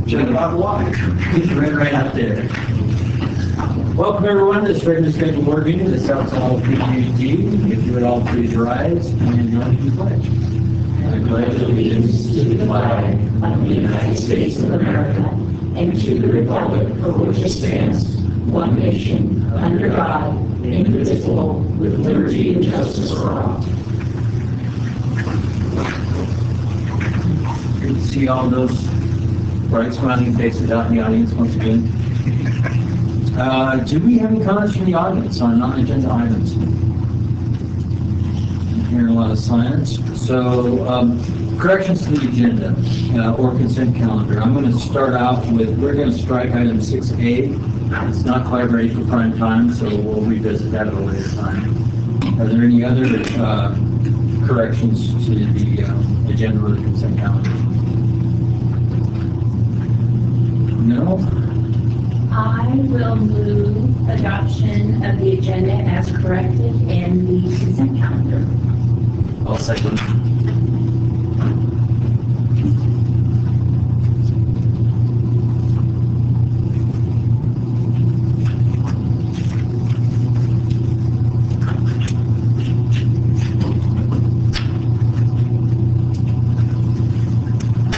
Check out the water. It's right out there. Welcome everyone to this regular scheduled board meeting of the South Tahoe PUD. If you would all please rise and join the pledge. I pledge allegiance to the flag of the United States of America and to the republic for which it stands, one nation, under God, indivisible, with liberty and justice for all. Good to see all those bright smiling faces out in the audience once again. Do we have any comments from the audience on non-agenda items? I'm hearing a lot of silence. So, corrections to the agenda or consent calendar. I'm going to start out with, we're going to strike item 6A. It's not quite ready for prime time, so we'll revisit that at a later time. Are there any other corrections to the agenda or the consent calendar? No? I will move adoption of the agenda as corrected and the consent calendar. I'll second.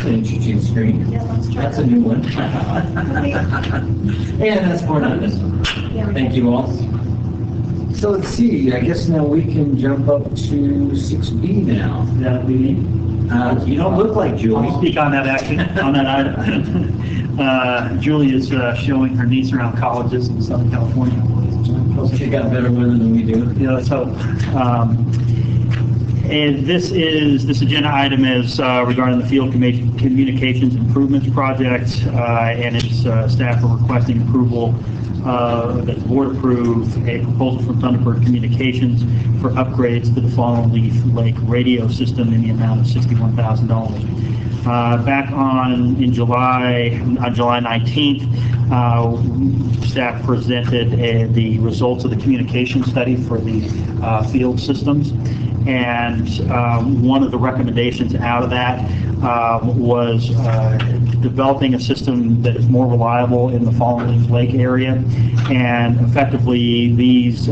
Interesting screen. Yeah, let's try That's a new one. And that's more than this one. Yeah. Thank you all. So let's see, I guess now we can jump up to 6B now. That we need. You don't look like Julie. I'll speak on that action, on that item. Julie is showing her niece around colleges in Southern California. She got better weather than we do. Yeah, let's hope. And this agenda item is regarding the field communications improvements project, and its staff are requesting approval that the board approve a proposal from Thunderbird Communications for upgrades to the Fallen Leaf Lake radio system in the amount of $61,000. Back on July 19th, staff presented the results of the communication study for the field systems. And one of the recommendations out of that was developing a system that is more reliable in the Fallen Leaf Lake area. And effectively, this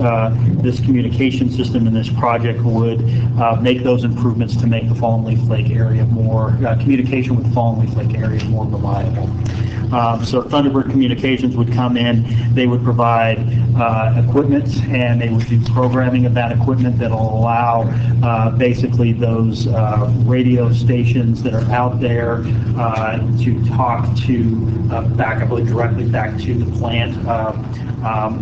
communication system in this project would make those improvements to make the Fallen Leaf Lake area more, communication with the Fallen Leaf Lake area more reliable. So Thunderbird Communications would come in, they would provide equipment, and they would do programming of that equipment that will allow basically those radio stations that are out there to talk to directly back to the plant,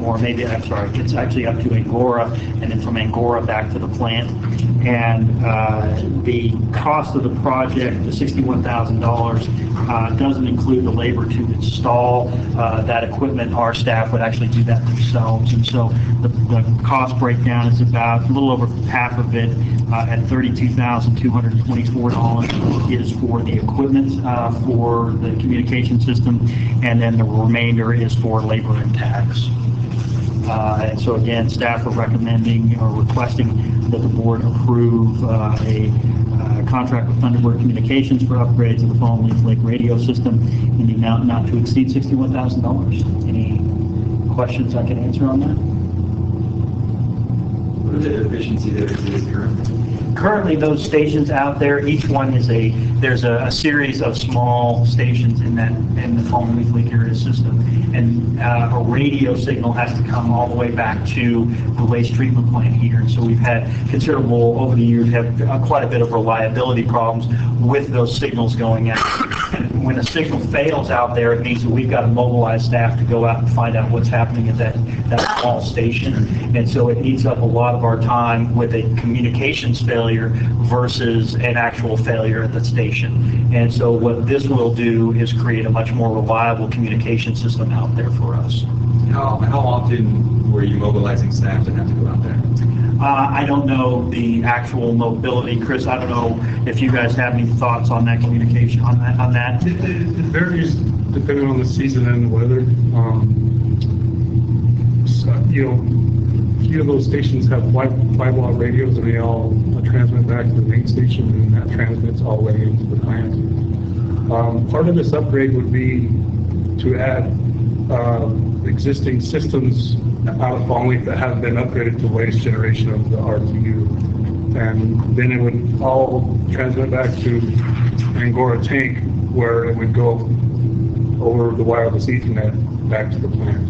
or maybe, I'm sorry, it's actually up to Angora, and then from Angora back to the plant. And the cost of the project, the $61,000, doesn't include the labor to install that equipment. Our staff would actually do that themselves. And so the cost breakdown is about a little over half of it at $32,224 is for the equipment for the communication system, and then the remainder is for labor and tax. And so again, staff are recommending or requesting that the board approve a contract with Thunderbird Communications for upgrades of the Fallen Leaf Lake radio system in the amount not to exceed $61,000. Any questions I can answer on that? What are the efficiency that exists currently? Currently, those stations out there, each one is there's a series of small stations in the Fallen Leaf Lake area system, and a radio signal has to come all the way back to the waste treatment plant here. And so we've had considerable, over the years, quite a bit of reliability problems with those signals going out. And when a signal fails out there, it means that we've got to mobilize staff to go out and find out what's happening at that small station. And so it eats up a lot of our time with a communications failure versus an actual failure at the station. And so what this will do is create a much more reliable communication system out there for us. How often were you mobilizing staff to have to go out there? I don't know the actual mobility. Chris, I don't know if you guys have any thoughts on that communication, on that. It varies depending on the season and the weather. Few of those stations have 5-watt radios, and they all transmit back to the main station, and that transmits all the way into the plant. Part of this upgrade would be to add existing systems out of Fallleaf that haven't been upgraded to the latest generation of the RTU. And then it would all transmit back to Angora tank, where it would go over the wireless Ethernet back to the plant.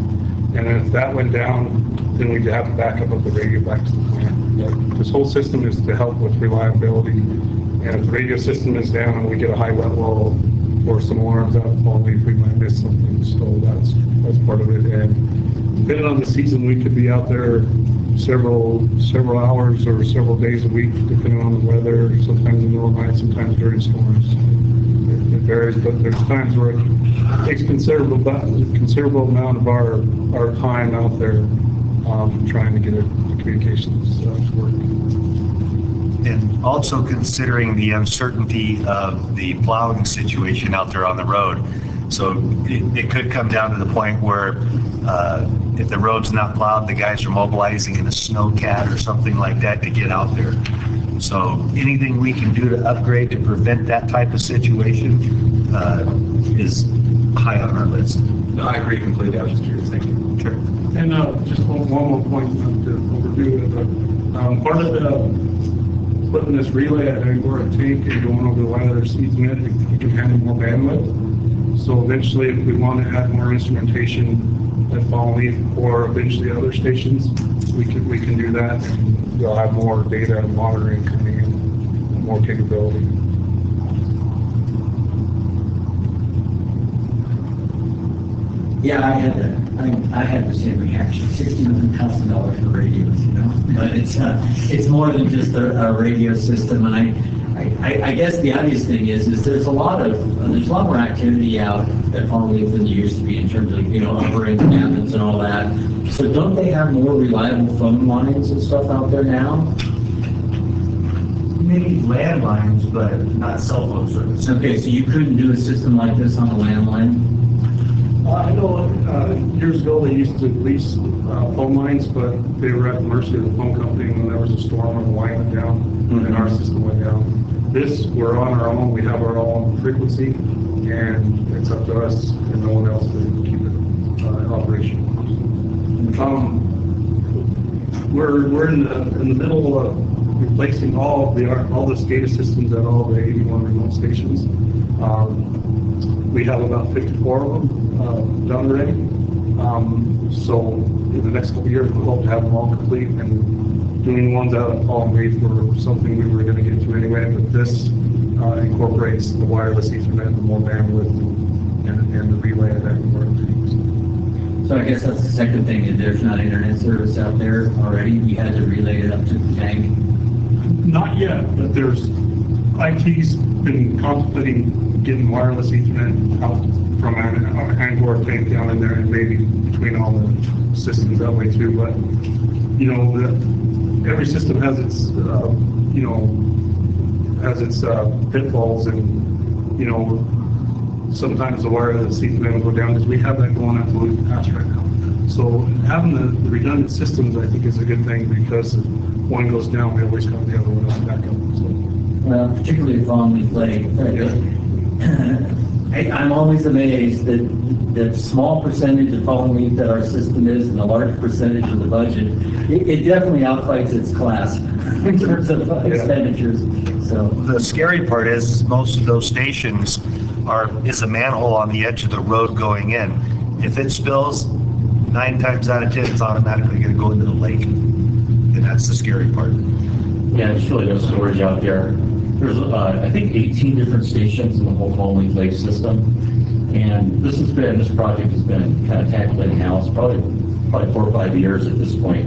And then if that went down, then we'd have a backup of the radio back to the plant. But this whole system is to help with reliability. And if the radio system is down and we get a high wet wall or some alarms out of Fallleaf, we might miss something. So that's part of it. And depending on the season, we could be out there several hours or several days a week, depending on the weather. Sometimes in the middle of the night, sometimes during storms. It varies, but there's times where it takes considerable amount of our time out there trying to get the communications to work. And also considering the uncertainty of the plowing situation out there on the road. So it could come down to the point where if the road's not plowed, the guys are mobilizing in a snowcat or something like that to get out there. So anything we can do to upgrade to prevent that type of situation is high on our list. No, I agree completely. I was just curious. Thank you. Sure. And just one more point, not to overdo it, but part of the putting this relay at Angora tank and going over the wireless Ethernet, we can handle more bandwidth. So eventually, if we want to add more instrumentation at Fallleaf or eventually other stations, we can do that, and we'll have more data and monitoring coming in, more capability. Yeah, I had the same reaction. $61,000 for radios, you know. But it's more than just a radio system. And I guess the obvious thing is there's a lot more activity out at Fallleaf than there used to be in terms of operating cabins and all that. So don't they have more reliable phone lines and stuff out there now? Maybe landlines, but not cell phone service. Okay, so you couldn't do a system like this on a landline? I know years ago they used to lease phone lines, but they were at the mercy of the phone company when there was a storm and the line went down, and our system went down. This, we're on our own, we have our own frequency, and it's up to us and no one else to keep it in operation. We're in the middle of replacing all the SCADA systems at all the 81 remote stations. We have about 54 of them done already. So in the next couple of years, we hope to have them all complete, and doing ones out of Palm Reef for something we were going to get to anyway, but this incorporates the wireless Ethernet, the more bandwidth, and the relay of that. So I guess that's the second thing, is there's not internet service out there already? We had to relay it up to the tank? Not yet, but there's IT's been contemplating getting wireless Ethernet out from an Angora tank down in there, and maybe between all the systems that way too. But every system has its pitfalls, and sometimes the wireless Ethernet will go down, because we have that going at the Louis Pass right now. So having the redundant systems, I think, is a good thing, because if one goes down, we always have the other one as backup. So. Well, particularly if Fallleaf Lake. I'm always amazed that the small percentage of Fallleaf that our system is, and the large percentage of the budget, it definitely outfights its class in terms of expenditures. So The scary part is most of those stations is a manhole on the edge of the road going in. If it spills, 9 times out of 10, it's automatically going to go into the lake. And that's the scary part. Yeah, there's really no storage out there. There's, I think, 18 different stations in the whole Fallleaf Lake system. And this project has been kind of tackled in-house, probably 4 or 5 years at this point,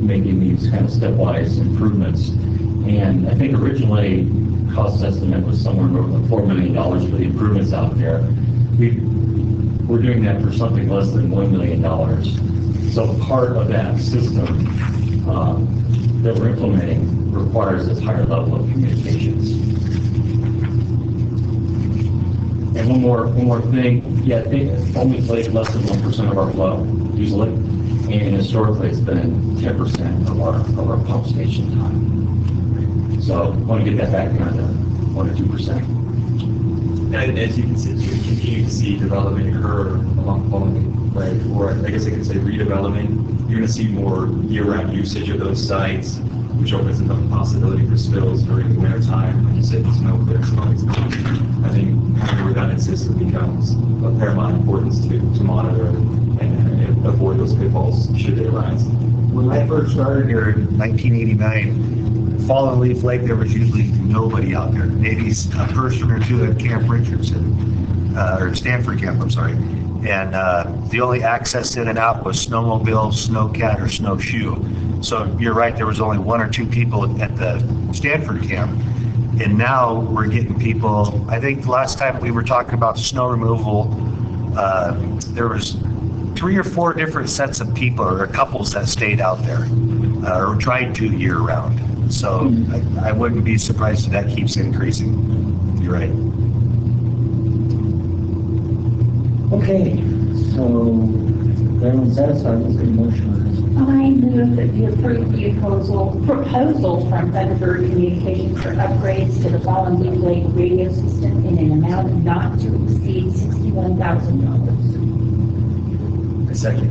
making these kind of stepwise improvements. And I think originally, cost estimate was somewhere north of $4 million for the improvements out there. We're doing that for something less than $1 million. So part of that system that we're implementing requires this higher level of communications. And one more thing, I think only Lake less than 1% of our flow usually, and historically it's been 10% of our pump station time. So I want to get that back down to 1 or 2%. as you can see, you continue to see development occur along Palm Lake, or I guess I could say redevelopment, you're going to see more year-round usage of those sites, which opens up the possibility for spills during the winter time, when you said snow clears. I think having a redundant system becomes of paramount importance to monitor and avoid those pitfalls should they arise. When I first started here in 1989, Fallen Leaf Lake, there was usually nobody out there. Maybe a person or two at Camp Richardson, or Stanford Camp, I'm sorry. And the only access in and out was snowmobile, snowcat, or snowshoe. So you're right, there was only one or two people at the Stanford Camp. And now we're getting people, I think the last time we were talking about snow removal, there was 3 or 4 different sets of people or couples that stayed out there or tried to year round. So I wouldn't be surprised if that keeps increasing. You're right. Okay, so everyone satisfied with the motion? I move that you approve the proposal from Thunderbird Communications for upgrades to the Fallen Leaf Lake radio system in an amount not to exceed $61,000. A second.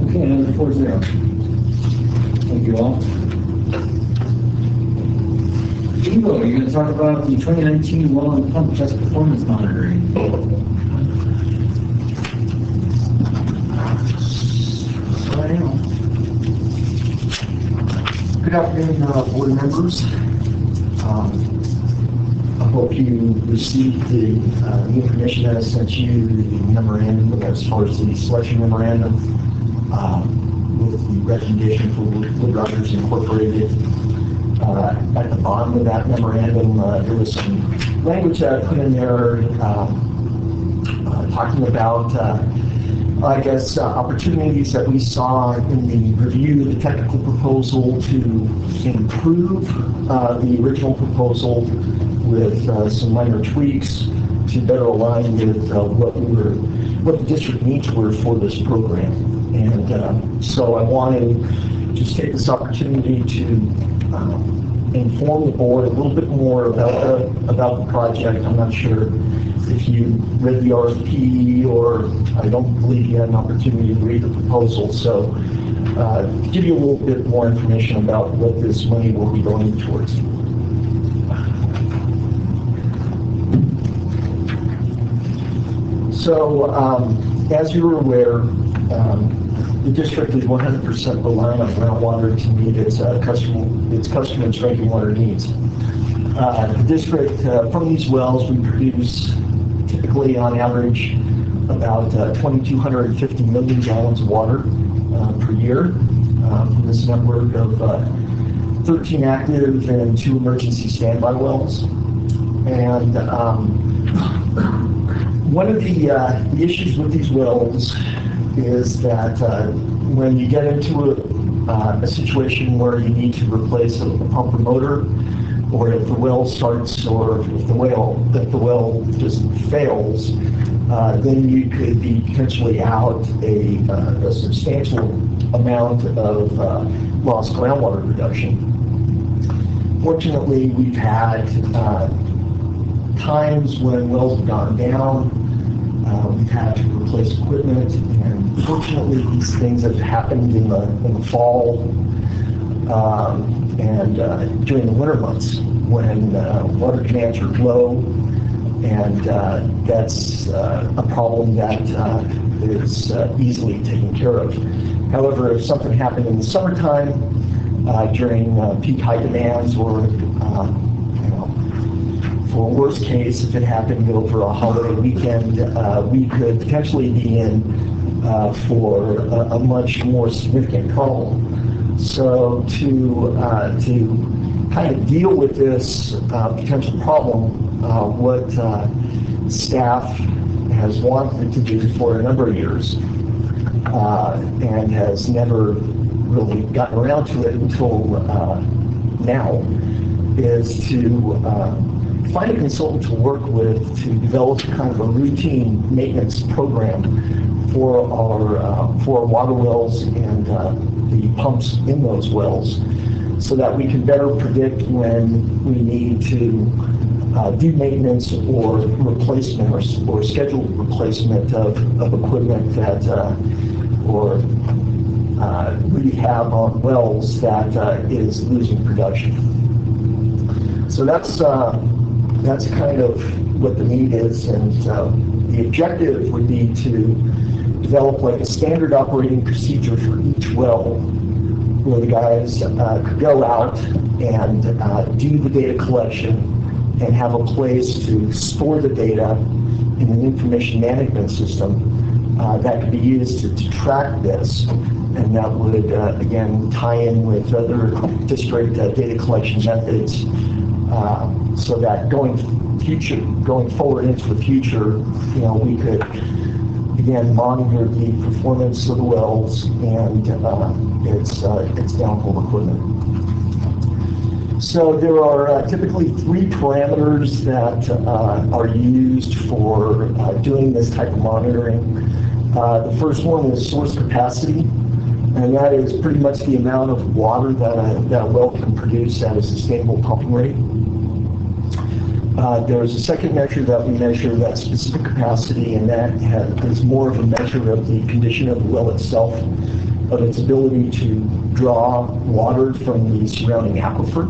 Okay, another 4-0. Thank you all. Evo, you're going to talk about the 2019 well and pump test performance monitoring. Good afternoon, board members. I hope you received the information that I sent you, the memorandum as far as the selection memorandum with the recommendation for Wood Brothers Incorporated. At the bottom of that memorandum, there was some language that I put in there talking about opportunities that we saw in the review of the technical proposal to improve the original proposal with some minor tweaks to better align with what the district needs were for this program. And so I want to just take this opportunity to inform the board a little bit more about the project. I'm not sure if you read the RFP, or I don't believe you had an opportunity to read the proposal. So give you a little bit more information about what this money will be going towards. So as you're aware, the district is 100% reliant on groundwater to meet its customers' drinking water needs. The district, from these wells, we produce typically on average about 2,250 million gallons of water per year from this network of 13 active and 2 emergency standby wells. And one of the issues with these wells is that when you get into a situation where you need to replace a pump or motor, or if the well starts, or if the well just fails, then you could be potentially out a substantial amount of lost groundwater production. Fortunately, we've had times when wells have gone down. We've had to replace equipment, and fortunately, these things have happened in the fall and during the winter months when water demands are low, and that's a problem that is easily taken care of. However, if something happened in the summertime during peak high demands, or for worst case, if it happened over a holiday weekend, we could potentially be in for a much more significant problem. So to kind of deal with this potential problem, what staff has wanted to do for a number of years and has never really gotten around to it until now, is to find a consultant to work with to develop kind of a routine maintenance program for our water wells and the pumps in those wells, so that we can better predict when we need to do maintenance or replacement or scheduled replacement of equipment that or rehab on wells that is losing production. So that's kind of what the need is, and the objective would be to develop like a standard operating procedure for each well, where the guys could go out and do the data collection and have a place to store the data in an information management system that could be used to track this, and that would again tie in with other district data collection methods, so that going forward into the future, we could again monitor the performance of the wells and its downhole equipment. So there are typically 3 parameters that are used for doing this type of monitoring. The first one is source capacity, and that is pretty much the amount of water that a well can produce at a sustainable pumping rate. There's a second measure that we measure, that specific capacity, and that is more of a measure of the condition of the well itself, of its ability to draw water from the surrounding aquifer.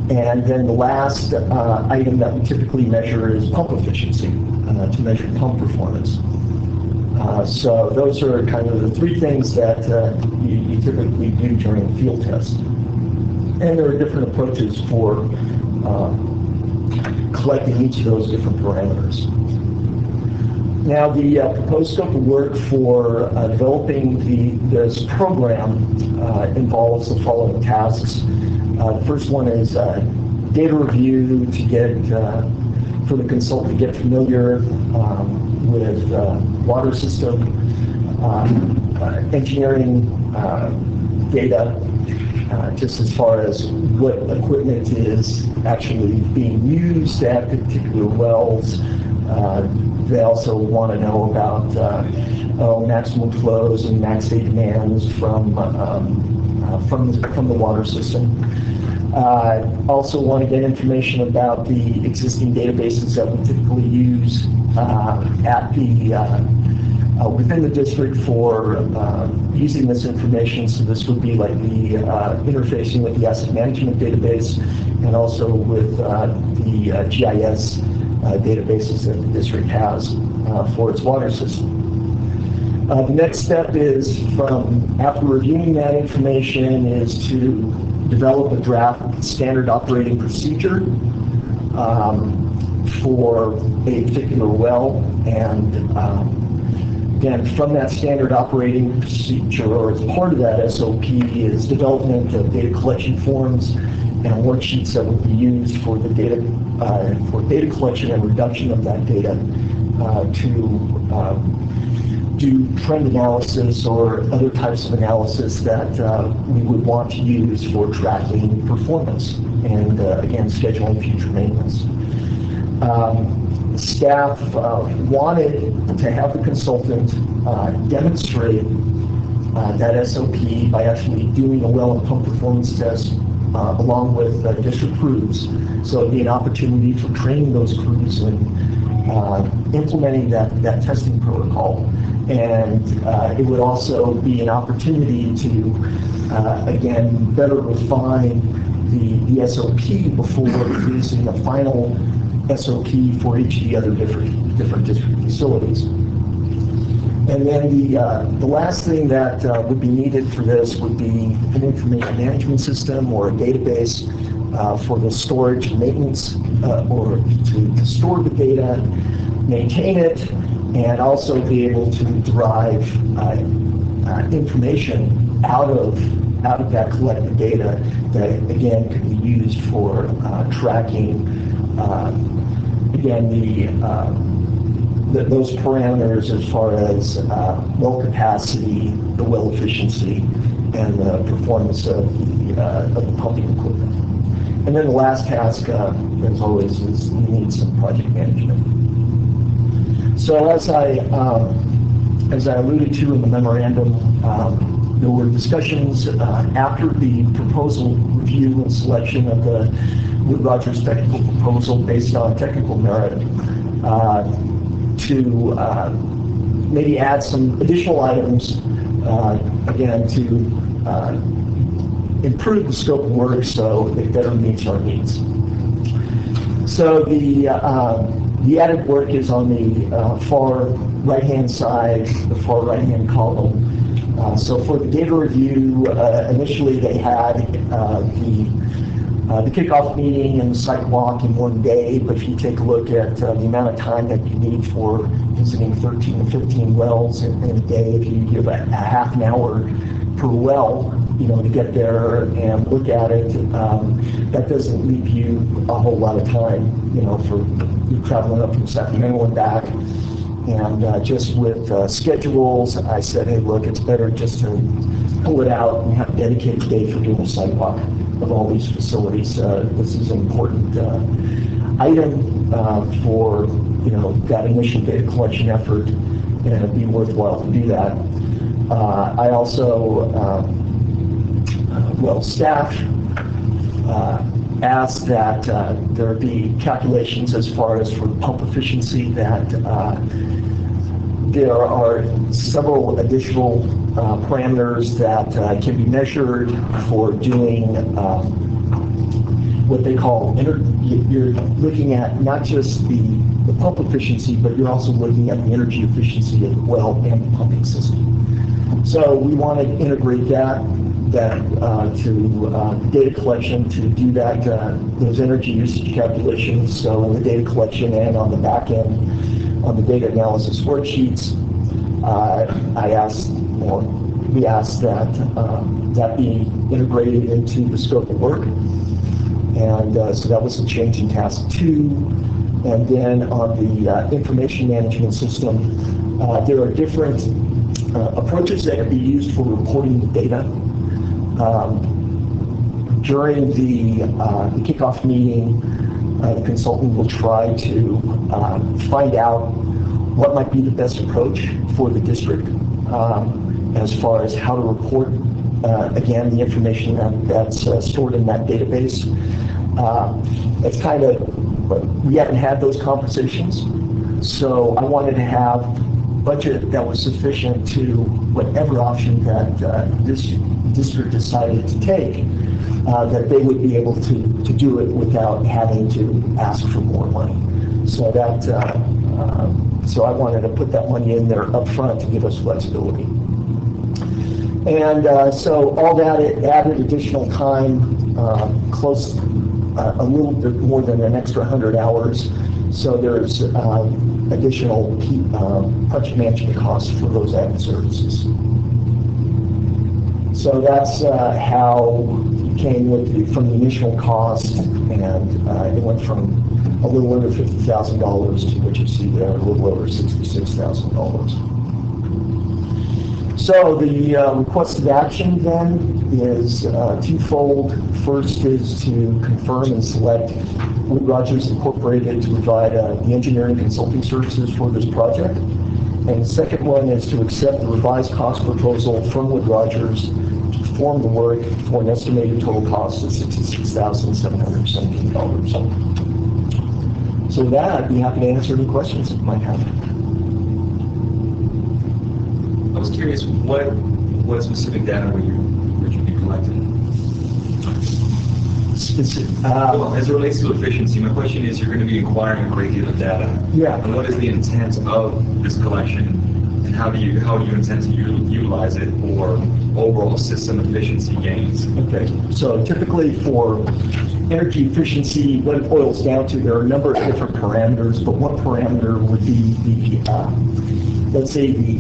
And then the last item that we typically measure is pump efficiency, to measure pump performance. So those are kind of the 3 things that you typically do during a field test. And there are different approaches for collecting each of those different parameters. Now, the proposed scope of work for developing this program involves the following tasks. The first one is data review to get, for the consultant to get familiar with water system, engineering data, just as far as what equipment is actually being used at particular wells. They also want to know about maximum flows and max day demands from the water system. Also want to get information about the existing databases that we typically use at the within the district for using this information. So this would be like the interfacing with the asset management database, and also with the GIS databases that the district has for its water system. The next step is, after reviewing that information, is to develop a draft standard operating procedure for a particular well, and again, from that standard operating procedure, or as part of that SOP, is development of data collection forms and worksheets that would be used for the data collection and reduction of that data to do trend analysis or other types of analysis that we would want to use for tracking performance and again scheduling future maintenance. Staff wanted to have the consultant demonstrate that SOP by actually doing a well and pump performance test along with district crews. So it'd be an opportunity for training those crews and implementing that testing protocol. And it would also be an opportunity to, again, better refine the SOP before producing the final SOP for each of the other different district facilities. And then the last thing that would be needed for this would be an information management system or a database for the storage and maintenance, or to store the data, maintain it, and also be able to derive information out of that collected data that again could be used for tracking again those parameters as far as well capacity, the well efficiency, and the performance of the pumping equipment. And then the last task, as always, is you need some project management. So as I alluded to in the memorandum, there were discussions after the proposal review and selection of the Wood Rogers technical proposal based on technical merit to maybe add some additional items, again, to improve the scope of work so it better meets our needs. So the added work is on the far right-hand side, the far right-hand column. So for the data review, initially they had the kickoff meeting and the site walk in one day, but if you take a look at the amount of time that you need for visiting 13 to 15 wells in a day, if you give a half an hour per well, to get there and look at it, that doesn't leave you a whole lot of time, for you traveling up from Sacramento and back. And just with schedules, I said, hey, look, it's better just to pull it out and have a dedicated day for doing a sidewalk of all these facilities. This is an important item for, that initial data collection effort, and it'd be worthwhile to do that. I also, staff asked that there be calculations as far as for pump efficiency, that there are several additional parameters that can be measured for doing what they call, you're looking at not just the pump efficiency, but you're also looking at the energy efficiency of the well and the pumping system. So we want to integrate that to data collection to do that, those energy usage calculations. So in the data collection and on the back end, on the data analysis worksheets, we asked that that be integrated into the scope of work. And so that was a change in task 2. And then on the information management system, there are different approaches that can be used for reporting the data. During the kickoff meeting, the consultant will try to find out what might be the best approach for the district as far as how to report, again, the information that's stored in that database. It's kind of, we haven't had those conversations, so I wanted to have budget that was sufficient to whatever option that this district decided to take, that they would be able to do it without having to ask for more money. So that, so I wanted to put that money in there up front to give us flexibility. And so all that, it added additional time, close, a little bit more than an extra 100 hours. So there's additional project management costs for those added services. So that's how it came from the initial cost, and it went from a little under $50,000 to what you see there, a little over $66,000. So the requested action then is twofold. First is to confirm and select Wood Rogers Incorporated to provide the engineering consulting services for this project. And the second one is to accept the revised cost proposal from Wood Rogers to perform the work for an estimated total cost of $66,717. So with that, I'd be happy to answer any questions that you might have. I was curious, what specific data would you be collecting? Well, as it relates to efficiency, my question is, you're going to be acquiring a great deal of data. Yeah. And what is the intent of this collection, and how do you intend to utilize it for overall system efficiency gains? Okay. So typically for energy efficiency, what it boils down to, there are a number of different parameters, but one parameter would be the let's say the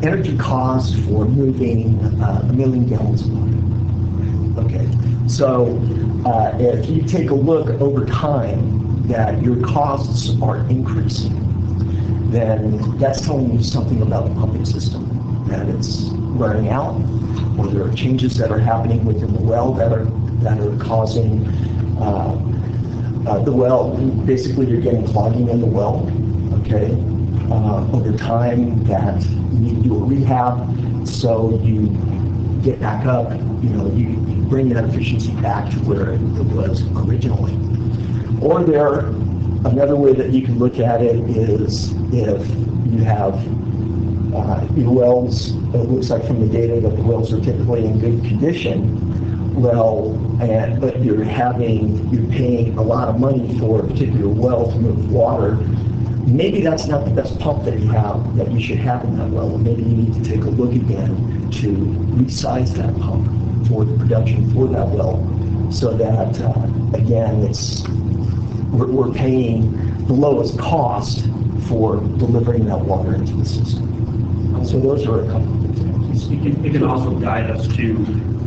energy cost for moving 1 million gallons of water. Okay, so if you take a look over time that your costs are increasing, then that's telling you something about the pumping system, that it's wearing out, or there are changes that are happening within the well that are causing The well, basically you're getting clogging in the well, okay? Over time that you need to do a rehab, so you get back up, you bring that efficiency back to where it was originally. Or another way that you can look at it is if you have your wells, it looks like from the data that the wells are typically in good condition, but you're paying a lot of money for a particular well to move water. Maybe that's not the best pump that you should have in that well. Maybe you need to take a look again to resize that pump for the production for that well, so that again, we're paying the lowest cost for delivering that water into the system. So those are a couple of examples. It can also guide us to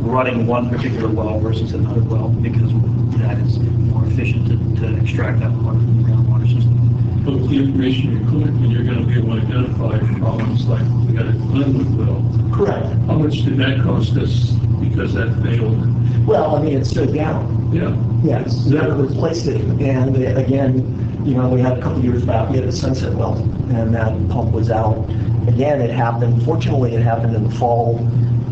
running one particular well versus another well, because that is more efficient to extract that water from the groundwater system. But with the information you collect, and you're going to be able to identify problems like we got a Glenwood well. Correct. How much did that cost us because that failed? Well, I mean, it's still down. Yeah. Yes, we haven't replaced it. And again, we had a couple years back, we had a Sunset well, and that pump was out. Again, it happened, fortunately, it happened in the fall,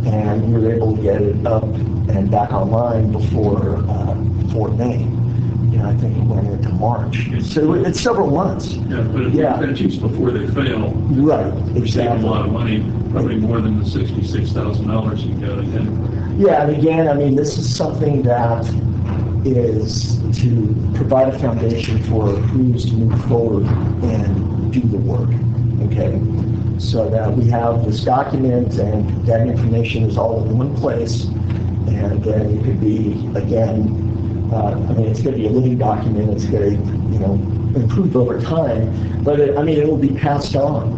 and we were able to get it up and back online before May. I think it went into March. So it's several months. Yeah, but if Yeah. you finish before they fail, Right, you save a exactly. lot of money, probably more than the $66,000 you got again. Yeah, and again, I mean, this is something that is to provide a foundation for crews to move forward and do the work, okay? So that we have this document and that information is all in one place, and then it could be, again, it's going to be a living document, it's going to, improve over time, but it will be passed on.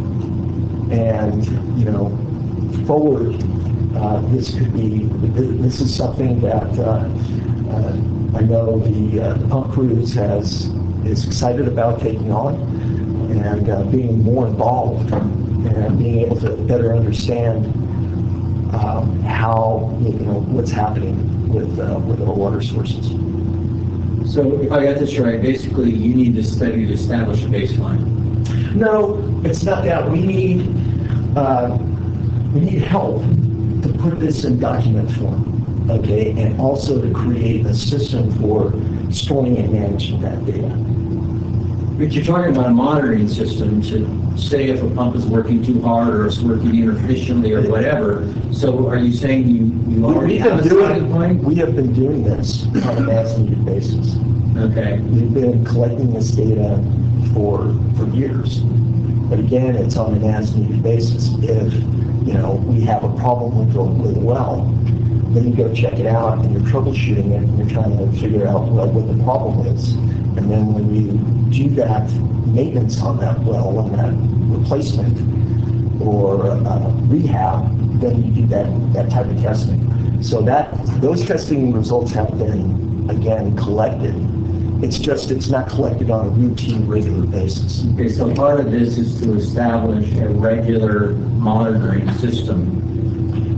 And, forward, this is something that I know the pump crews is excited about taking on, and being more involved and being able to better understand how, what's happening with our water sources. So if I got this right, basically you need this study to establish a baseline. No, it's not that. We need help to put this in document form, okay, and also to create a system for storing and managing that data. But you're talking about a monitoring system to say if a pump is working too hard or it's working inefficiently or whatever. So are you saying you already have a starting point? We have been doing this on an as-needed basis. Okay. We've been collecting this data for years. But again, it's on an as-needed basis. If, we have a problem with the well, then you go check it out and you're troubleshooting it and you're trying to figure out what the problem is. And then when you do that maintenance on that well and that replacement or rehab, then you do that type of testing. So those testing results have been, again, collected. It's not collected on a routine, regular basis. Okay, so part of this is to establish a regular monitoring system.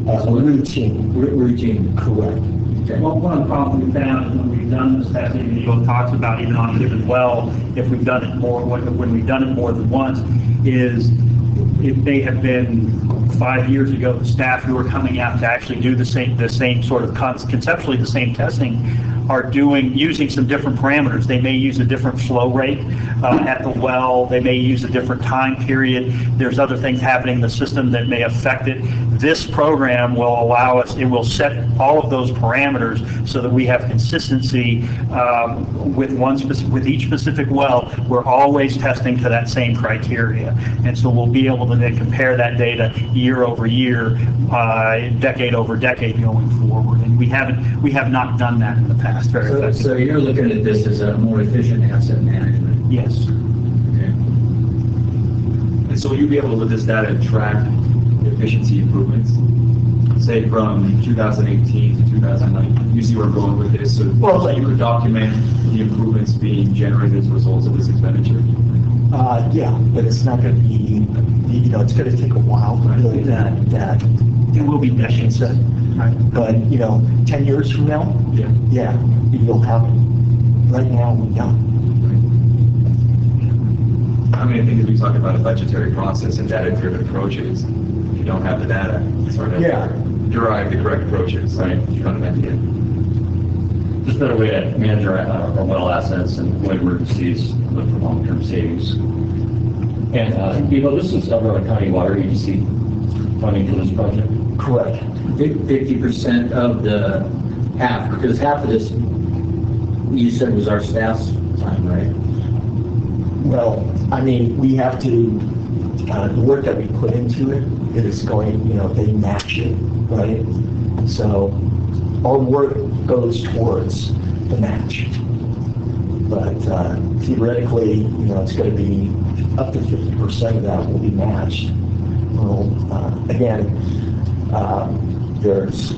Routine, correct. Okay. Well, one of the problems we found is when we've done this testing, Neil talks about even on a given well, if we've done it more, when we've done it more than once, is it may have been 5 years ago, the staff who were coming out to actually do the same sort of conceptually the same testing are using some different parameters. They may use a different flow rate at the well. They may use a different time period. There's other things happening in the system that may affect it. This program will allow us, it will set all of those parameters so that we have consistency with each specific well. We're always testing to that same criteria. And so we'll be able to then compare that data year over year, decade over decade going forward. And we have not done that in the past. So you're looking at this as a more efficient asset management? Yes. Okay. And so will you be able to, with this data, track efficiency improvements? Say from 2018 to 2019, you see where I'm going with this, so you could document the improvements being generated as a result of this expenditure? Yeah, but it's not going to be, it's going to take a while to build that. It will be decades. But, 10 years from now, yeah, you'll have it. right now we don't. I mean, I think if we talk about a budgetary process and data-driven approaches, if you don't have the data, it's hard to derive the correct approaches. Right. Fundamentally. Just a better way to manage our well assets and avoid emergencies, look for long-term savings. And, this is Alberta County Water Agency funding for this project? Correct. 50% of the half, because half of this, you said was our staff's time, right? Well, I mean, we have to, the work that we put into it is going, they match it, right? So our work goes towards the match. But theoretically, it's going to be up to 50% of that will be matched. Well, again, there's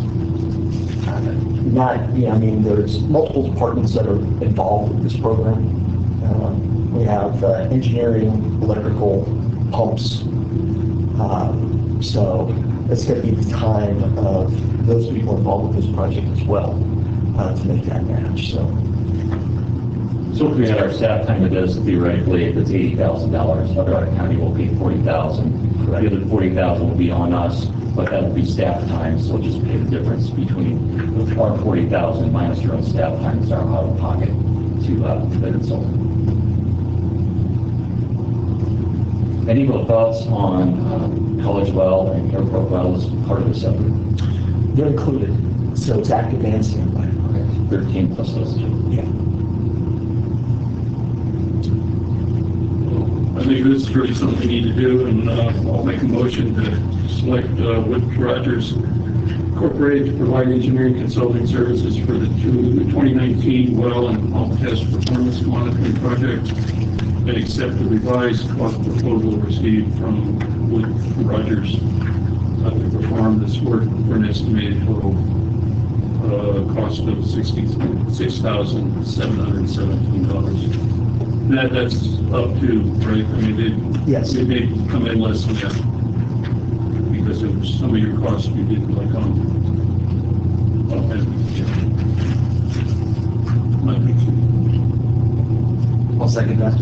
there's multiple departments that are involved with this program. We have engineering, electrical, pumps. So it's going to be the time of those people involved with this project as well to make that match. So So if we had our staff time of this, theoretically, if it's $80,000, Alberta County will pay $40,000. The other $40,000 will be on us, but that will be staff time, so we'll just pay the difference between our $40,000 minus your own staff time is our out of pocket to the consultant. Any more thoughts on College Well and Airport Well as part of this effort? they're included. So it's active and standby. Okay, 13 plus those two. Yeah. I think this is really something we need to do, and I'll make a motion to select Wood Rogers Incorporated to provide engineering consulting services for the 2019 well and pump test performance monitoring project, and accept the revised cost proposal received from Wood Rogers to perform this work for an estimated total cost of $66,717. That's up to, right? I mean, yes. It may come in less than that because of some of your costs we did like on I'll second that.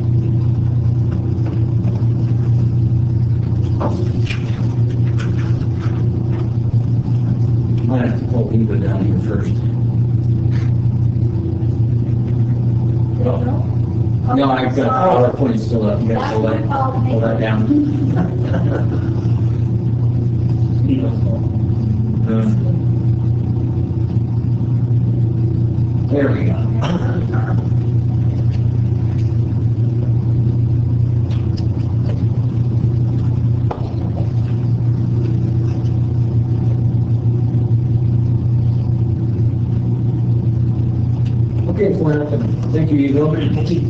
Might have to pull Eva down here first. No, I've got PowerPoint still up. You gotta pull that down. There we go. Okay, thank you, Eagle. Thank you.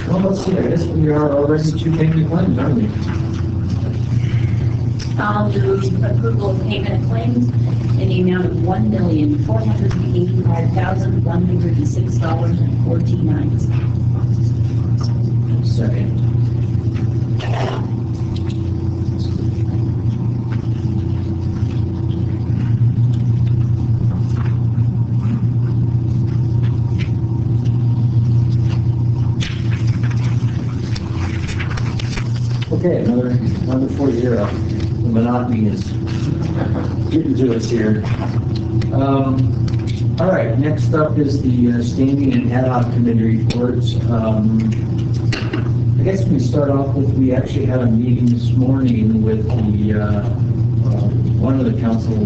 Well, let's see, I guess we are already to payment claims, aren't we? I'll do approval of payment of claims in the amount of $1,485,106.49. Second. Okay, another 40 year up. The monotony is getting to us here. All right, next up is the standing and ad hoc committee reports. I guess we start off with, we actually had a meeting this morning with the one of the council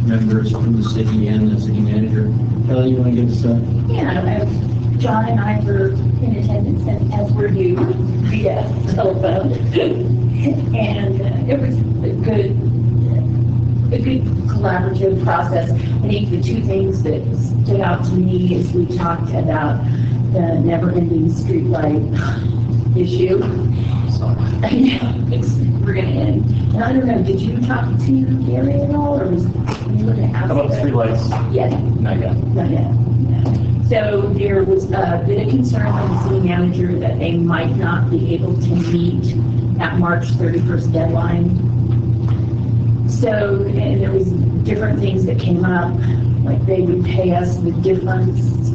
members from the city and the city manager. Kelly, you want to give us a... Yeah, John and I were in attendance, and as were you, via telephone. And it was a good collaborative process. I think the two things that stood out to me is we talked about the never-ending streetlight issue. We're going to end. And I don't know, did you talk to Gary at all, or was you going to ask? How about the streetlights? Yes. Not yet. Not yet. So there was a bit of concern from the city manager that they might not be able to meet that March 31st deadline. So and there was different things that came up. like they would pay us the difference.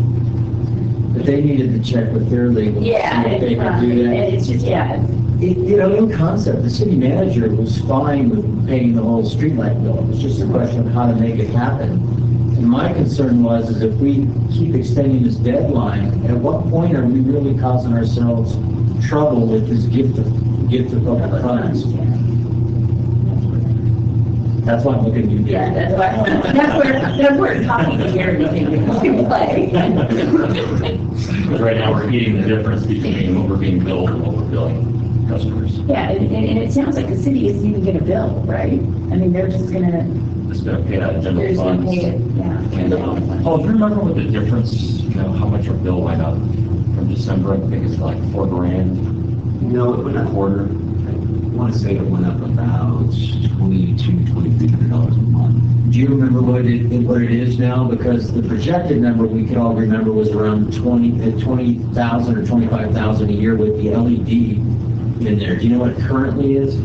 But they needed to check with their legal. Yeah, see if they could and do that. it's just, yeah, You know, in concept, the city manager was fine with paying the whole streetlight bill. It was just a question of how to make it happen. And my concern was, is if we keep extending this deadline, at what point are we really causing ourselves trouble with this gift of public funds? That's why I'm looking at you. yeah, that's where talking to Gary came into play. Right now, we're eating the difference between what we're being billed and what we're billing customers. Yeah, and it sounds like the city isn't even gonna bill, right? I mean, they're just gonna, It's going to pay out of they're general just gonna funds. pay it, yeah. And, Paul, do you remember what the difference, you know, how much our bill went up from December? I think it's like $4,000. No, it went A up. quarter. I want to say it went up about $2,300 a month. Do you remember what it is now? Because the projected number we could all remember was around 20,000 or 25,000 a year with the LED in there. Do you know what it currently is?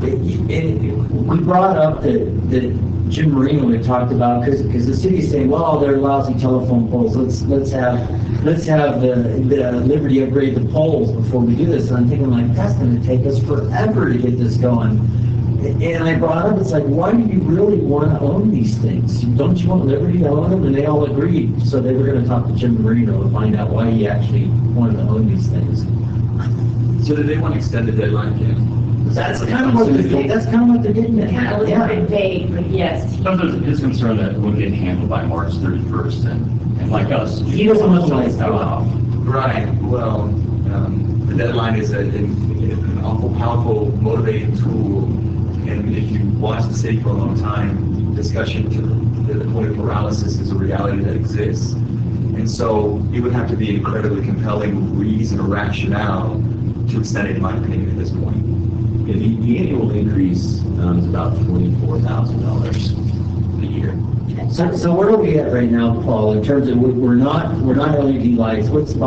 We brought up that Jim Marino had talked about, because the city's saying, well, they're lousy telephone poles. Let's have the Liberty upgrade the poles before we do this. And I'm thinking like, that's going to take us forever to get this going. And I brought up, it's like, why do you really want to own these things? Don't you want Liberty to own them? And they all agreed. So they were going to talk to Jim Marino to find out why he actually wanted to own these things. So did they want to extend the deadline again? That's kind of what they're getting at. Kind of a little bit vague, but yes. Sometimes his concern that it would get handled by March 31st, and like us. He doesn't want to like go off. Right, well, the deadline is an awful powerful motivating tool, and if you watch the city for a long time, discussion to the point of paralysis is a reality that exists. And so it would have to be an incredibly compelling reason or rationale to extend it, in my opinion, at this point. Yeah, the annual increase is about $24,000 a year. So where are we at right now, Paul, in terms of, we're not LED lights, what's the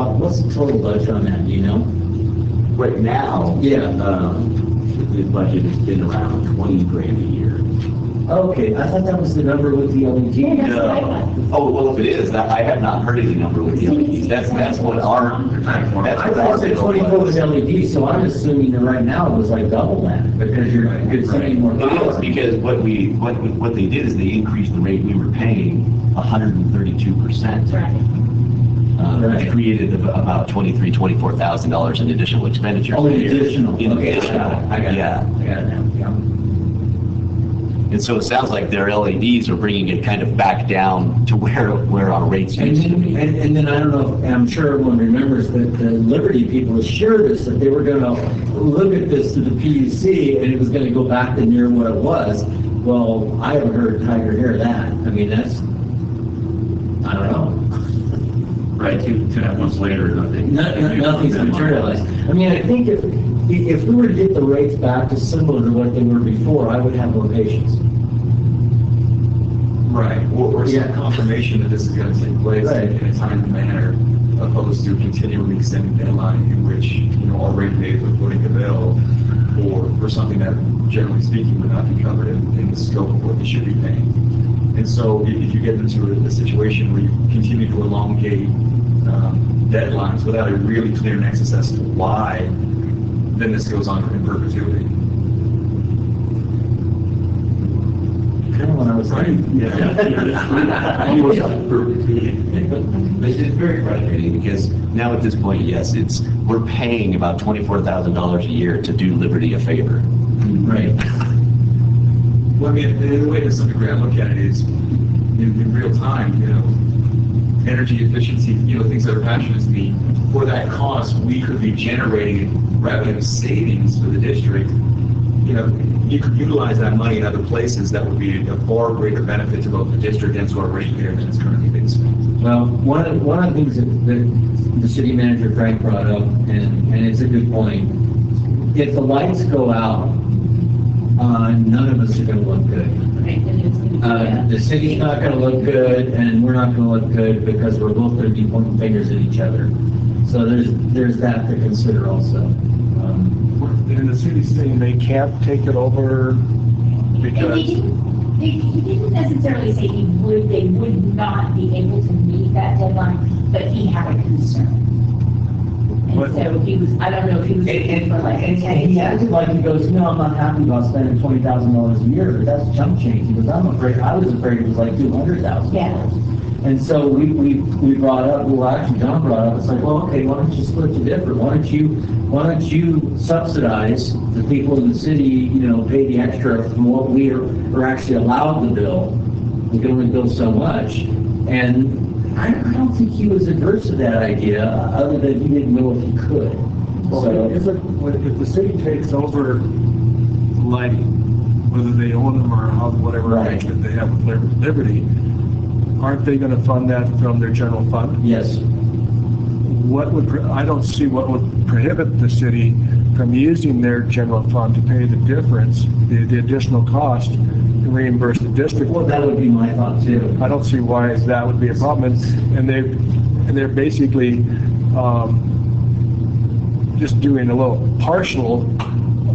total budget on that, do you know? Right now, Yeah. The budget has been around 20 grand a year. Okay, I thought that was the number with the LED. Yeah, that's what I thought. Oh, well, if it is, I have not heard any number with the LEDs. That's what our, that's what I thought our the bill 24 was was. LED, so I'm assuming that right now it was like double that, because you're sending more It is, power. because what they did is they increased the rate we were paying 132%. Right. Which created about $24,000 in additional expenditures. Oh, in additional, In okay, additional, I got it. yeah. I got it now, yeah. And so it sounds like their LEDs are bringing it kind of back down to where our rates And used to be. then I don't know, and I'm sure everyone remembers that the Liberty people assured us that they were going to look at this to the PUC and it was going to go back to near what it was. Well, I haven't heard tiger hair of that. I mean, that's, I don't know. Right, two and a half months later, nothing. Nothing's materialized. I mean, I think if we were to get the rates back to similar to what they were before, I would have more patience. Right, or Yeah. some confirmation that this is going to take place Right. in a timely manner, opposed to continually extending deadline in which, our rate payers are footing the bill for something that, generally speaking, would not be covered in the scope of what they should be paying. And so if you get into a situation where you continue to elongate deadlines without a really clear nexus as to why, then this goes on in perpetuity. Kind of what I was saying. It's very frustrating because now at this point, yes, we're paying about $24,000 a year to do Liberty a favor. Right. Well, I mean, the way to some degree I look at it is, in real time, energy efficiency, things that are passionate to me. For that cost, we could be generating revenue savings for the district. You could utilize that money in other places that would be a far greater benefit to both the district and to our ratepayer than it's currently being spent. Well, one of the things that the city manager Frank brought up, and it's a good point, if the lights go out, none of us are going to look good. Right, and it's gonna be, The city's not going to look good, and we're not going to look good because we're both going to be pointing fingers at each other. So there's that to consider also. And the city's saying they can't take it over because, He didn't necessarily say they would not be able to meet that deadline, but he had a concern. What- And so he was, I don't know if he was looking for like. And he acted like he goes, no, I'm not happy about spending $20,000 a year, but that's chump change. He goes, I was afraid it was like $200,000. Yeah. And so we brought up, well, actually John brought up, it's like, well, okay, why don't you split the difference? Why don't you subsidize the people in the city, you know, pay the extra from what we are actually allowed to bill? We can only bill so much. And I don't think he was adverse to that idea, other than he didn't know if he could. well, So, if the city takes over lighting, whether they own them or whatever Right. arrangement they have with Liberty, aren't they gonna fund that from their general fund? yes. I don't see what would prohibit the city from using their general fund to pay the difference, the additional cost, and reimburse the district. Well, that would be my thought too. I don't see why that would be a problem, and they're basically, just doing a little partial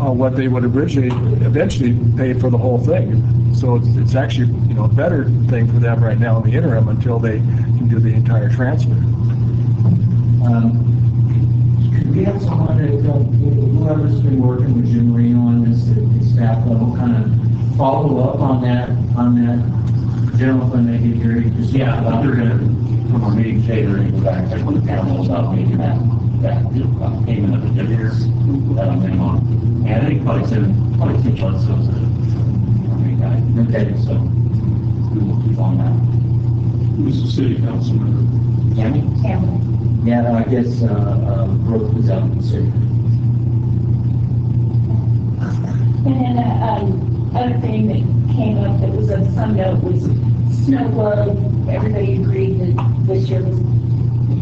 on what they would eventually pay for the whole thing. So it's actually, you know, a better thing for them right now in the interim until they can do the entire transfer. Could we have someone that, whoever's been working with Jim Marino on this at the staff level, kind of follow up on that general fund they did here? Just Yeah, talk about- they're gonna, from our meeting today, they're gonna go back, check with the panel about making that payment of the difference that I'm in on. And I think probably 2 months, so it's a main guy. Okay. So we will keep on that. Who's the city council member? Tammy? Cameron. Yeah, no, I guess, Brooke was out in the city. And then, other thing that came up that was of some note was snow globe. Everybody agreed that this year was,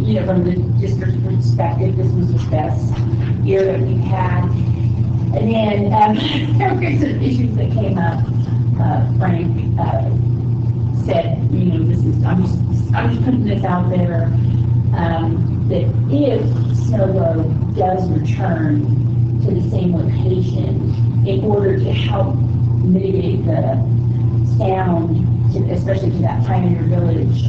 you know, from the district's perspective, this was the best year that we've had. And then, there were some issues that came up. Frank, said, you know, this is, I'm just putting this out there, that if snow globe does return to the same location, in order to help mitigate the sound, especially to that Pioneer Village,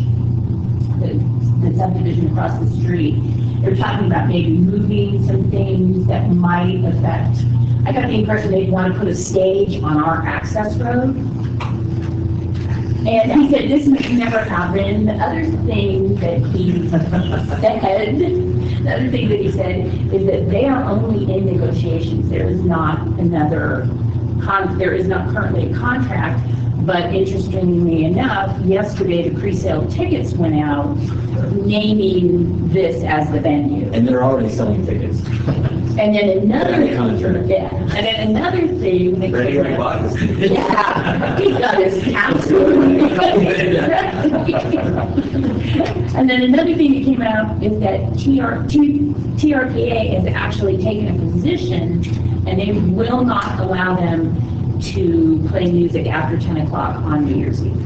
the subdivision across the street, they're talking about maybe moving some things that might affect. I got the impression they'd want to put a stage on our access road. And he said, this may never happen. The other thing that he said is that they are only in negotiations. There is not currently a contract, but interestingly enough, yesterday the pre-sale tickets went out naming this as the venue. And they're already selling tickets. And then another, Yeah, contract. yeah, and then another thing that Ready came to buy up. this. Yeah, he's got his counsel. And then another thing that came out is that TRPA has actually taken a position, and they will not allow them to play music after 10 o'clock on New Year's Eve.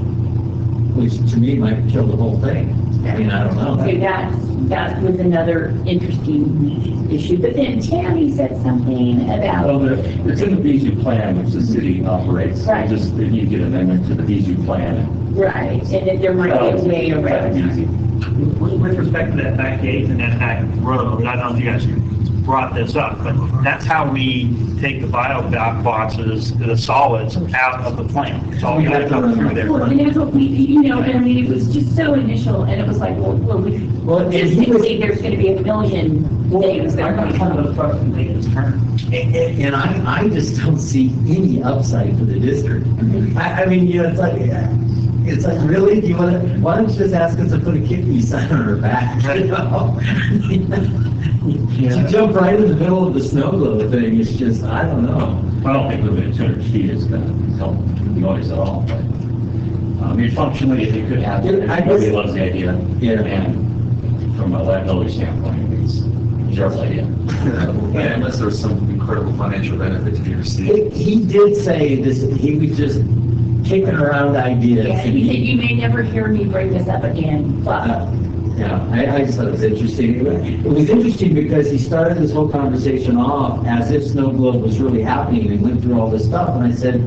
Which to me might kill the whole thing. I mean, I don't know. So that was another interesting issue. But then Tammy said something Well, about, it's in the BZU plan, which the city operates. Right. Just, they need to get amendment to the BZU plan. right, and that there might be a way around that. With respect to that back gate and that back road, I don't know if you guys brought this up, but that's how we take the bio boxes, the solids, out of the plant. It's all got to come through there. Well, and that's what we, you know, and I mean, it was just so initial, and it was like, Well, just and he was- think there's gonna be a million things that are I'm gonna kind come. of a truck and make this turn. And I just don't see any upside for the district. I mean, you know, it's like, really, do you want to, why don't you just ask us to put a kidney sign on our back, you know? To jump right in the middle of the snow globe thing, it's just, I don't know. I don't think moving it 200 feet is going to help the noise at all, but, I mean, functionally, it could happen. I guess- Nobody loves the idea. Yeah. And from a liability standpoint, it's a terrible idea. Yeah, unless there's some incredible financial benefit to be received. He did say this, he was just kicking around ideas. Yeah, and he said, you may never hear me bring this up again, but. Yeah, I just thought it was interesting. It was interesting because he started this whole conversation off as if snow globe was really happening and went through all this stuff. And I said,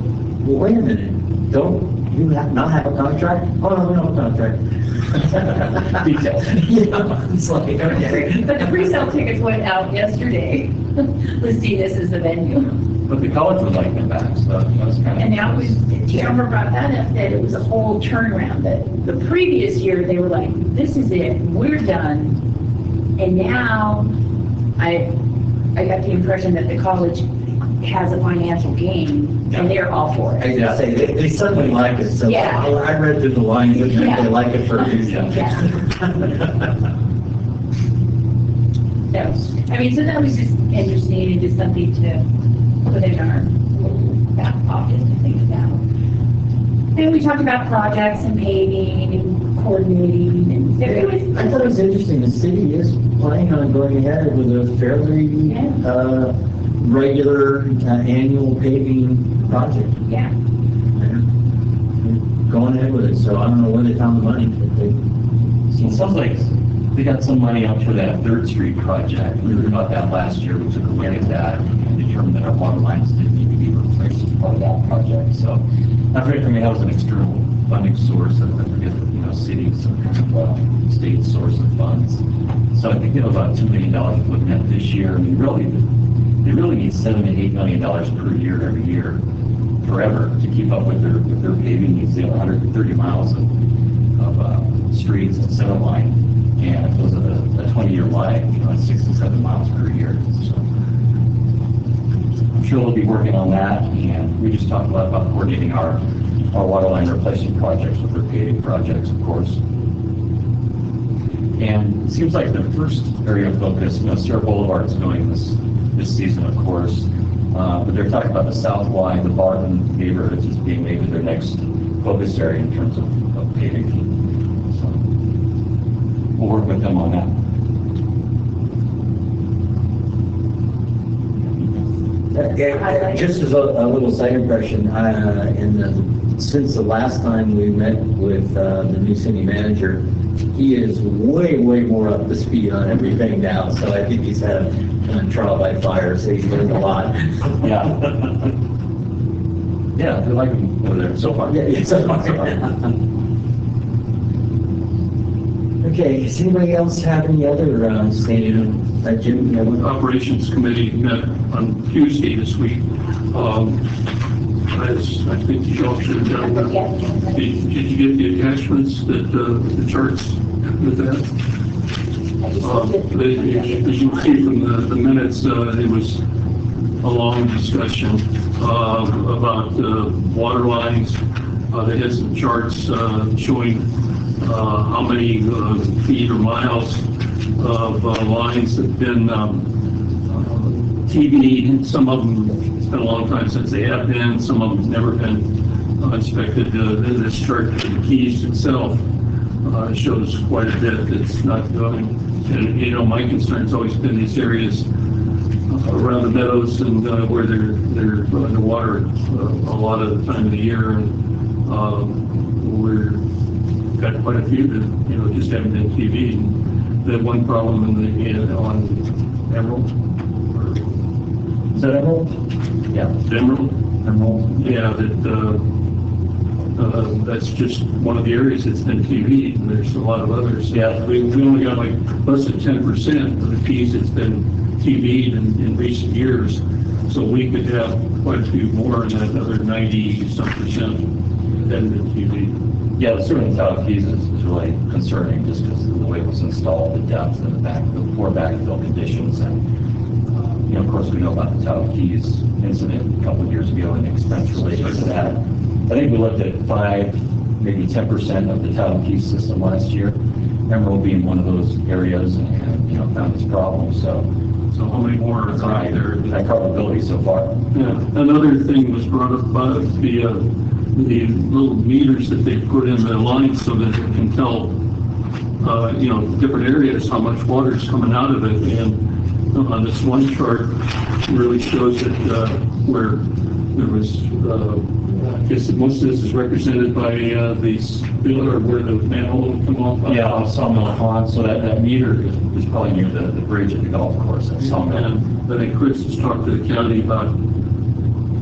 well, wait a minute, don't you not have a contract? Oh, no, we don't have a contract. Details. Yeah, it's like, okay. But the pre-sale tickets went out yesterday, listing this as the venue. But the college would like them back, so that was kind of. And that was, Tamara brought that up, that it was a whole turnaround, that the previous year, they were like, this is it, we're done. And now, I got the impression that the college has a financial gain, and they're all for I it. was gonna say, they suddenly like it, so Yeah. I read through the lines, and Yeah. they like it for a reason. Yeah. So, I mean, so that was just interesting, and just something to put in our back pocket to think about. And we talked about projects and paving and coordinating, and it was, I thought it was interesting, the city is planning on going ahead with a fairly, regular, annual paving project. yeah. Going ahead with it, so I don't know where they found the money, but they. It sounds like they got some money out for that Third Street project. We heard about that last year. We took a look at that and determined that our water lines didn't need to be replaced as part of that project. So I think that was an external funding source. I forget, city, some kind of state source of funds. So I think about $2 million looking at this year. I mean, they really need $7 to $8 million per year every year, forever, to keep up with their paving needs. They have 130 miles of streets and center line, and it was a 20-year line, 6 to 7 miles per year. So I'm sure they'll be working on that, and we just talked a lot about coordinating our water line replacement projects with their paving projects, of course. And it seems like the first area of focus, Sierra Boulevard's going this season, of course, but they're talking about the South Y, the Barton neighborhoods as being maybe their next focus area in terms of paving. So we'll work with them on that. Just as a little side impression, since the last time we met with the new city manager, he is way more up to speed on everything now. So I think he's had a trial by fire, so he's learned a lot. Yeah. Yeah, they like them over there so far. Yeah, so far. Okay, does anybody else have any other standing, Jim? Operations Committee met on Tuesday this week. As I think you all should have done that. Did you get the attachments, that the charts with that? As you can see from the minutes, it was a long discussion about water lines. They had some charts showing how many feet or miles of lines have been TV'd. Some of them, it's been a long time since they have been. Some of them have never been inspected. This chart, the keys itself, shows quite a bit that's not going. And, my concern's always been these areas around the meadows and where they're underwater a lot of the time of the year. And we've got quite a few that, just haven't been TV'd. The one problem on Emerald. Is that Emerald? Yeah. Emerald? Yeah, that's just one of the areas that's been TV'd, and there's a lot of others. Yeah. We only got like less than 10% of the keys that's been TV'd in recent years. So we could have quite a few more, and that other 90-some% that have been TV'd. Yeah, certainly the Tahoe keys is really concerning just because of the way it was installed, the depth and the poor backfill conditions. And, of course, we know about the Tahoe keys incident a couple of years ago and the expense related to that. I think we looked at 5, maybe 10% of the Tahoe keys system last year. Emerald being one of those areas and found this problem. So how many more are out there? That probability so far. Yeah. Another thing was brought up about the little meters that they put in the lines so that it can tell, different areas how much water is coming out of it. And on this one chart really shows that where there was, I guess most of this is represented by these pillar where the manhole would come off. Yeah, on Sawmill Pond. So that meter is probably near the bridge at the golf course at Sawmill. And I think Chris has talked to the county about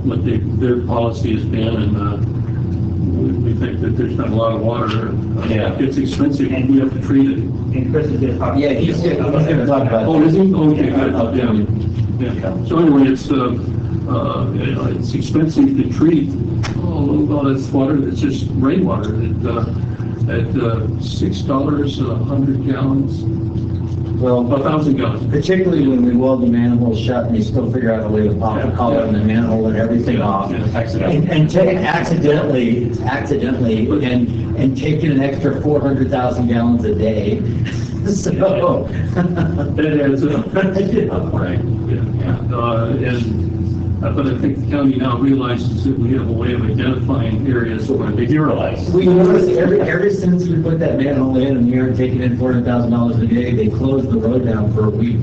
what their policy has been, and we think that there's not a lot of water. Yeah. It's expensive, and we have to treat it. And Chris is going to talk. Yeah, he's gonna talk about. Oh, is he? Okay, good. Yeah. Yeah. So anyway, it's expensive to treat all this water. It's just rainwater at $6 a 100 gallons, Well, 1,000 gallons. particularly when we weld the manhole shut and they still figure out a way to pop the collar in the manhole and everything off. And take accidentally, and taking an extra 400,000 gallons a day. So. It is, Right. But I think the county now realizes that we have a way of identifying areas where They do realize. We noticed ever since we put that manhole in and we are taking in $400,000 a day, they closed the road down for a week.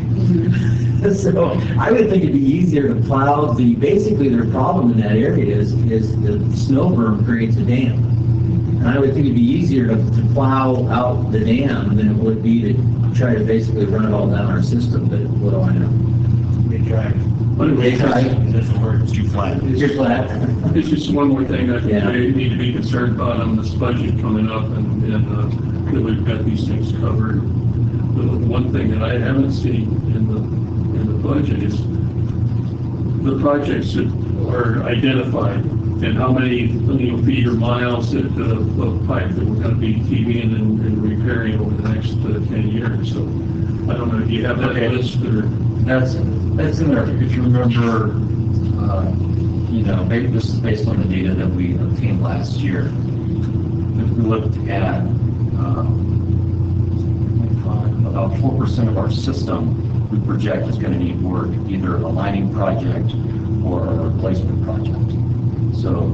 So I would think it'd be easier to plow basically their problem in that area is the snow berm creates a dam. And I would think it'd be easier to plow out the dam than it would be to try to basically run it all down our system, but what do I know? They tried. They tried. It's too flat. It's just flat. It's just one more thing I think Yeah. we need to be concerned about on this budget coming up, and that we've got these things covered. The one thing that I haven't seen in the budget is the projects that are identified and how many feet or miles of pipe that we're going to be TVing and repairing over the next 10 years. So I don't know, do you have that list or? That's in there. If you remember, maybe this is based on the data that we obtained last year. If we looked at about 4% of our system, we project is going to need work, either a lining project or a replacement project. So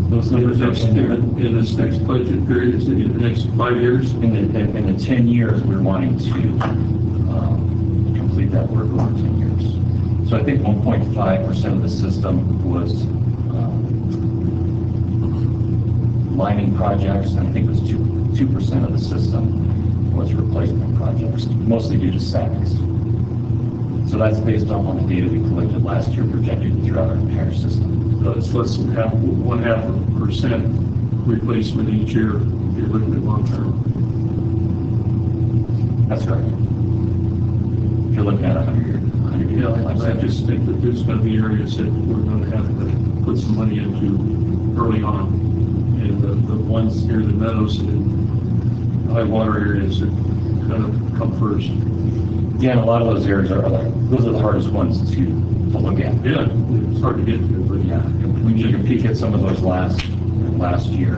those numbers are in this next budget period, is it in the next 5 years? in the 10 years, we're wanting to complete that work over 10 years. So I think 1.5% of the system was lining projects, and I think it was 2% of the system was replacement projects, mostly due to sags. So that's based on the data we collected last year, projected throughout our entire system. It's less than 0.5% replacement each year if you're looking at long term. That's right. If you're looking at 100 years. I just think that there's going to be areas that we're going to have to put some money into early on. And the ones near the meadows and high water areas that kind of come first. Yeah, and a lot of those areas those are the hardest ones to look at. Yeah, it's hard to get to, but Yeah, we took a peek at some of those last year. A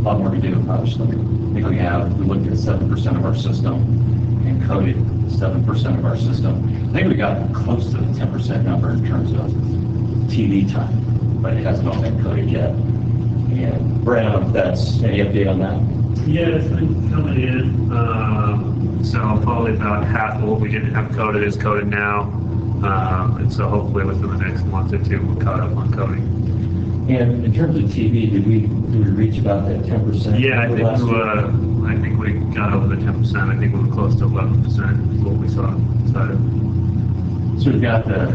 lot more to do, obviously. I think we looked at 7% of our system and coded 7% of our system. I think we got close to the 10% number in terms of TV time, but it hasn't all been coded yet. And Brad, if that's any update on that? Yeah, it's been coming in. So probably about half of what we didn't have coded is coded now. And so hopefully within the next month or two, we'll caught up on coding. And in terms of TV, did we reach about that 10%? Yeah, I think we got over the 10%. I think we were close to 11% is what we saw. So we've got the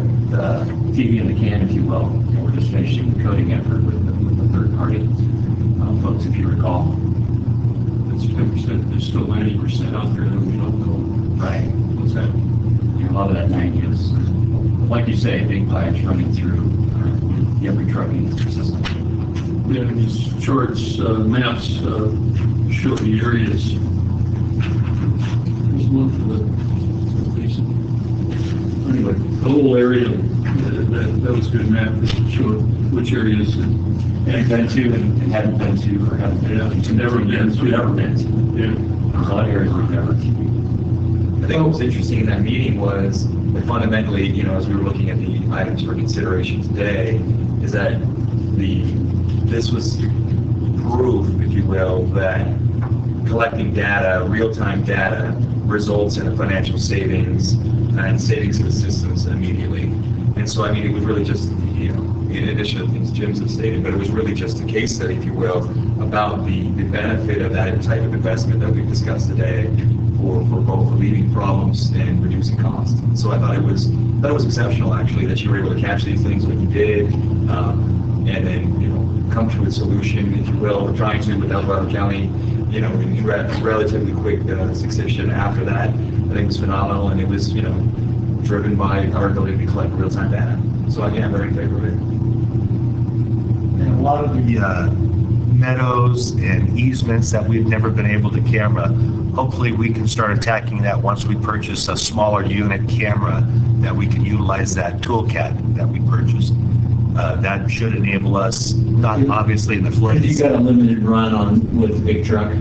TV in the can, if you will, and we're just finishing the coding effort with the third party folks, if you recall. it's 10%, there's still 90% out there that we don't know. Right. What's happening? A lot of that 90 is, like you say, big pipes running through every trucking system. Yeah, these charts, maps show the areas. There's one for the basin. Anyway, the whole area, that was a good map that showed which areas. Have been to and haven't been to, or haven't been to. Never been to. Never been to. Yeah. There's a lot of areas we've never to. I think what was interesting in that meeting was that fundamentally, as we were looking at the items for consideration today, is that this was proof, if you will, that collecting data, real-time data, results in a financial savings and savings to the systems immediately. And so, it was really just, in addition to things Jim's have stated, but it was really just a case study, if you will, about the benefit of that type of investment that we've discussed today for both relieving problems and reducing costs. So I thought it was exceptional, actually, that you were able to catch these things when you did, and then, you know, come to a solution, if you will. We're trying to with El Dorado County, you know, in relatively quick succession after that. I think it was phenomenal, and it was, you know, driven by our ability to collect real-time data. So again, I'm very in favor of it. And a lot of the meadows and easements that we've never been able to camera, hopefully we can start attacking that once we purchase a smaller unit camera, that we can utilize that toolcat that we purchased. That should enable us, not obviously in the flood. You got a limited run on with the big truck?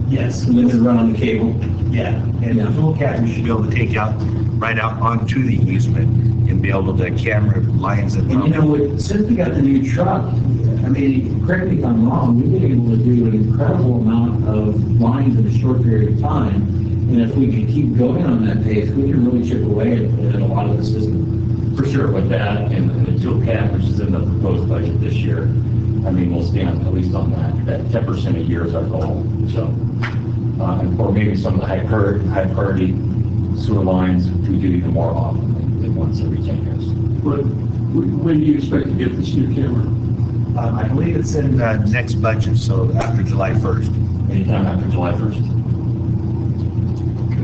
Yes. Limited run on the cable? Yeah, and the toolcat we should be able to take out, right out onto the easement and be able to camera lines that. And you know what, since we got the new truck, I mean, correct me if I'm wrong, we've been able to do an incredible amount of lines in a short period of time. And if we can keep going on that pace, we can really chip away at a lot of the system. For sure, with that and the toolcat, which is in the proposed budget this year, I mean, we'll stand at least on that 10% a year is our goal. So, or maybe some of the high priority sewer lines to do even more often than once every 10 years. But when do you expect to get this new camera? I believe it's in next budget, so after July 1st. Anytime after July 1st.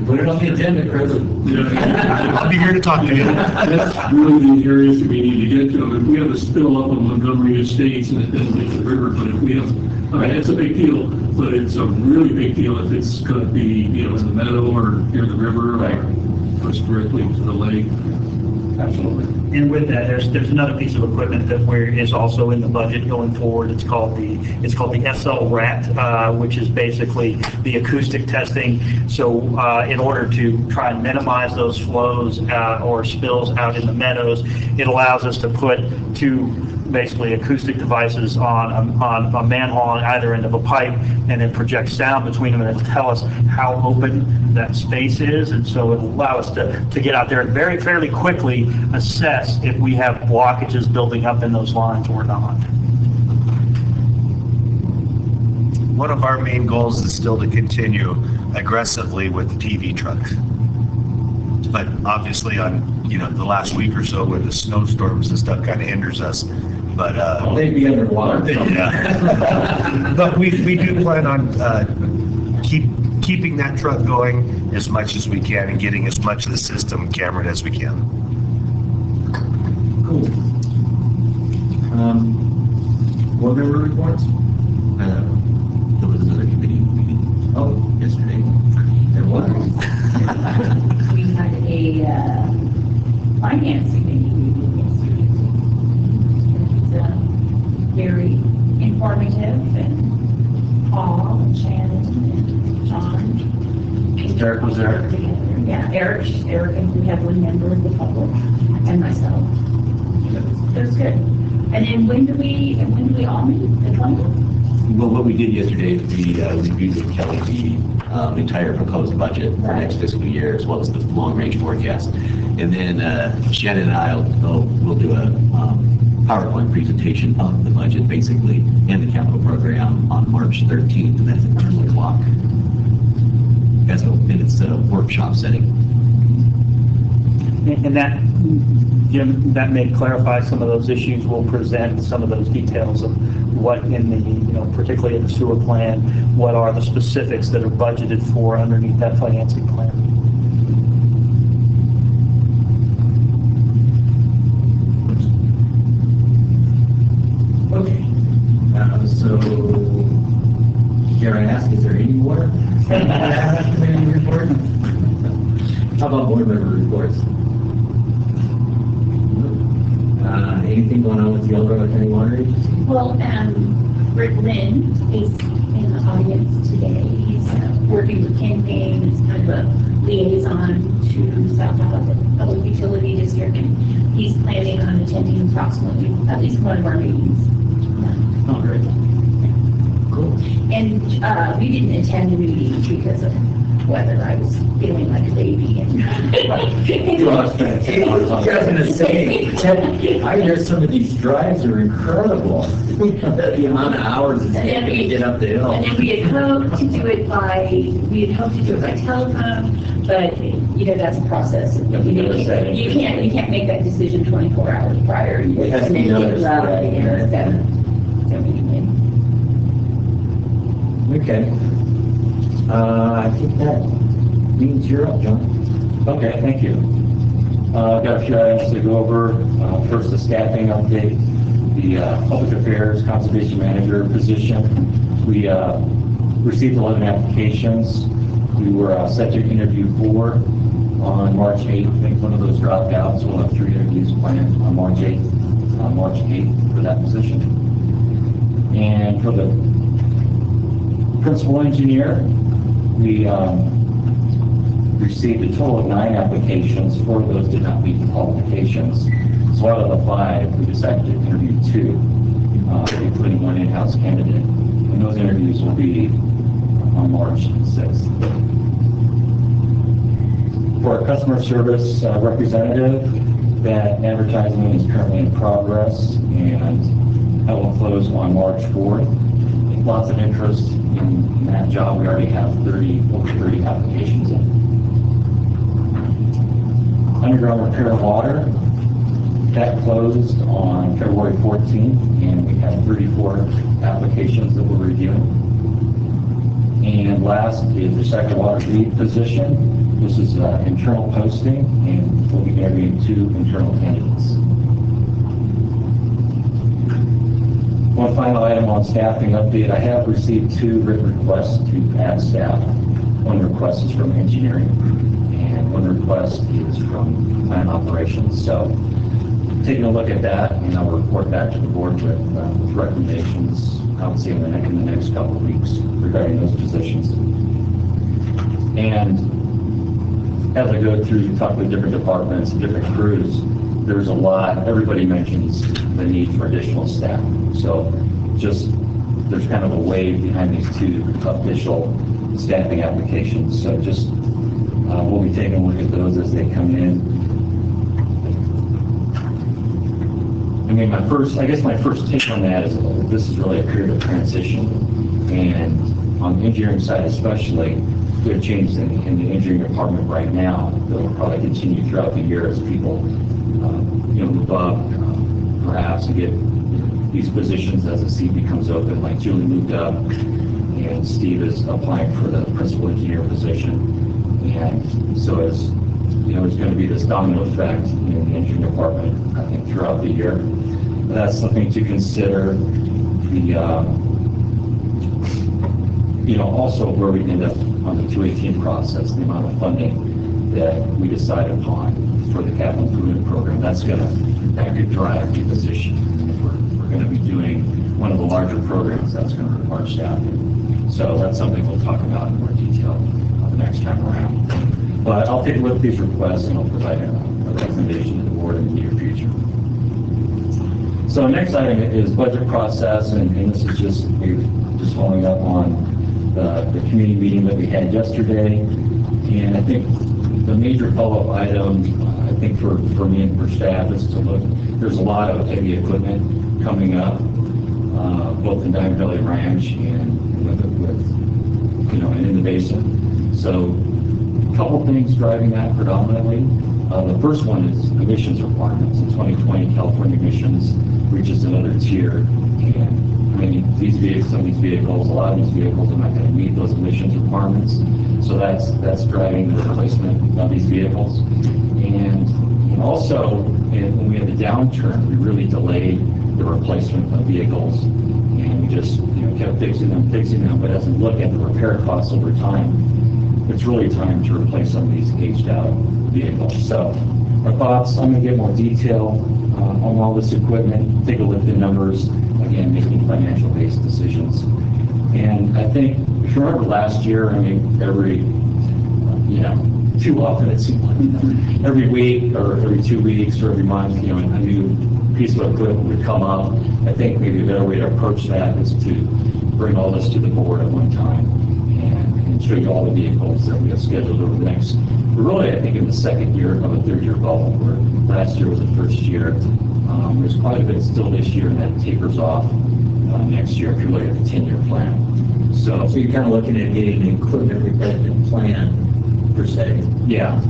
Put it on the agenda, Chris. I'll be here to talk to you. That's really the areas that we need to get to. If we have a spill up on Montgomery Estates and it doesn't make the river, but if we have, I mean, it's a big deal, but it's a really big deal if it's going to be, you know, in the meadow or near the river, or goes directly to the lake. Absolutely. And with that, there's another piece of equipment that is also in the budget going forward. It's called the SL RAT, which is basically the acoustic testing. So in order to try and minimize those flows or spills out in the meadows, it allows us to put two basically acoustic devices on a manhole on either end of a pipe, and then project sound between them, and it'll tell us how open that space is. And so it'll allow us to get out there and fairly quickly assess if we have blockages building up in those lines or not. One of our main goals is still to continue aggressively with the TV trucks. But obviously on, you know, the last week or so with the snowstorms and stuff kind of hinders us. But They'd be underwater. Yeah. But we do plan on keeping that truck going as much as we can and getting as much of the system cameraed as we can. Cool. Board member reports? There was another committee meeting yesterday. There was? We had a finance committee meeting yesterday. It was very informative, and Paul and Shannon and John. Eric was there? Together. Yeah, Eric, and we have one member of the public, and myself. It was good. And then when do we all meet? The 20th? Well, what we did yesterday is we reviewed with Kelly the entire proposed budget for next fiscal year, as well as the long-range forecast. And then Shannon and I will do a PowerPoint presentation of the budget, basically, and the capital program on March 13th, and that's at 2 o'clock. It's a workshop setting. And that, Jim, that may clarify some of those issues. We'll present some of those details of what in the, you know, particularly in the sewer plan, what are the specifics that are budgeted for underneath that financing plan. Okay. So, dare I ask, is there any more? Committee report? How about board member reports? Anything going on with the El Dorado County Water Agency? Well, Rick Lynn is in the audience today. He's working with campaign as kind of a liaison to South Alabama Public Utility District, and he's planning on attending approximately at least one of our meetings. Oh, great. Cool. And we didn't attend the meeting because of whether I was feeling like a baby and gonna say, I hear some of these drives are incredible. The amount of hours it's taking to get up the hill. And then we had hoped to do it by telephone, but, you know, that's a process. You can't make that decision 24 hours prior. It has to be And then noticed, get out right, again, right. so anyway. Okay. I think that means you're up, John. Okay, thank you. I've got a few items to go over. First, the staffing update. The Public Affairs Conservation Manager position. We received 11 applications. We were set to interview 4 on March 8th. I think one of those dropped out, so we'll have 3 interviews planned on March 8th for that position. And for the principal engineer, we received a total of 9 applications. 4 of those did not meet the qualifications. So out of the 5, we decided to interview 2, including 1 in-house candidate. And those interviews will be on March 6th. For our customer service representative, that advertising is currently in progress, and that will close on March 4th. Lots of interest in that job. We already have over 30 applications in. Underground repair water, that closed on February 14th, and we had 34 applications that we're reviewing. And last is the second water lead position. This is internal posting, and we'll be interviewing 2 internal candidates. One final item on staffing update. I have received 2 written requests to add staff. One request is from engineering, and one request is from plant operations. So taking a look at that, and I'll report back to the board with recommendations, I would say in the next couple of weeks regarding those positions. And as I go through, talk with different departments, different crews, there's a lot, everybody mentions the need for additional staff. So just, there's kind of a wave behind these 2 official staffing applications. So just, we'll be taking a look at those as they come in. I mean, my first take on that is this is really a period of transition. And on the engineering side especially, we have changes in the engineering department right now that will probably continue throughout the year as people, move up, perhaps, and get these positions as the seat becomes open, like Julie moved up, and Steve is applying for the principal engineer position. And so as, there's going to be this domino effect in the engineering department, I think, throughout the year. That's something to consider. Also where we end up on the 218 process, the amount of funding that we decide upon for the capital improvement program, that could drive the position. If we're going to be doing one of the larger programs, that's going to require staffing. So that's something we'll talk about in more detail the next time around. But I'll take a look at these requests and I'll provide a recommendation to the board in the near future. So next item is budget process, and this is just following up on the community meeting that we had yesterday. And I think the major follow-up item, I think for me and for staff, is to look, there's a lot of heavy equipment coming up, both in Diamond Valley Ranch and and in the basin. So a couple things driving that predominantly. The first one is emissions requirements. In 2020, California emissions reaches another tier. And I mean, a lot of these vehicles are not going to meet those emissions requirements. So that's driving the replacement of these vehicles. And also, when we had the downturn, we really delayed the replacement of vehicles. And we just kept fixing them. But as we look at the repair costs over time, it's really time to replace some of these aged out vehicles. So our thoughts, I'm going to get more detail on all this equipment, take a look at the numbers, again, making financial based decisions. And I think, if you remember last year, I mean, too often it seemed like every week or every 2 weeks or every month, a new piece of equipment would come up. I think maybe a better way to approach that is to bring all this to the board at one time and show you all the vehicles that we have scheduled over the next, we're really, I think, in the second year of a third-year goal, where last year was the first year. There's quite a bit still this year, and that tapers off next year if you look at the 10-year plan. So you're kind of looking at getting an equipment replacement plan, per se. yeah.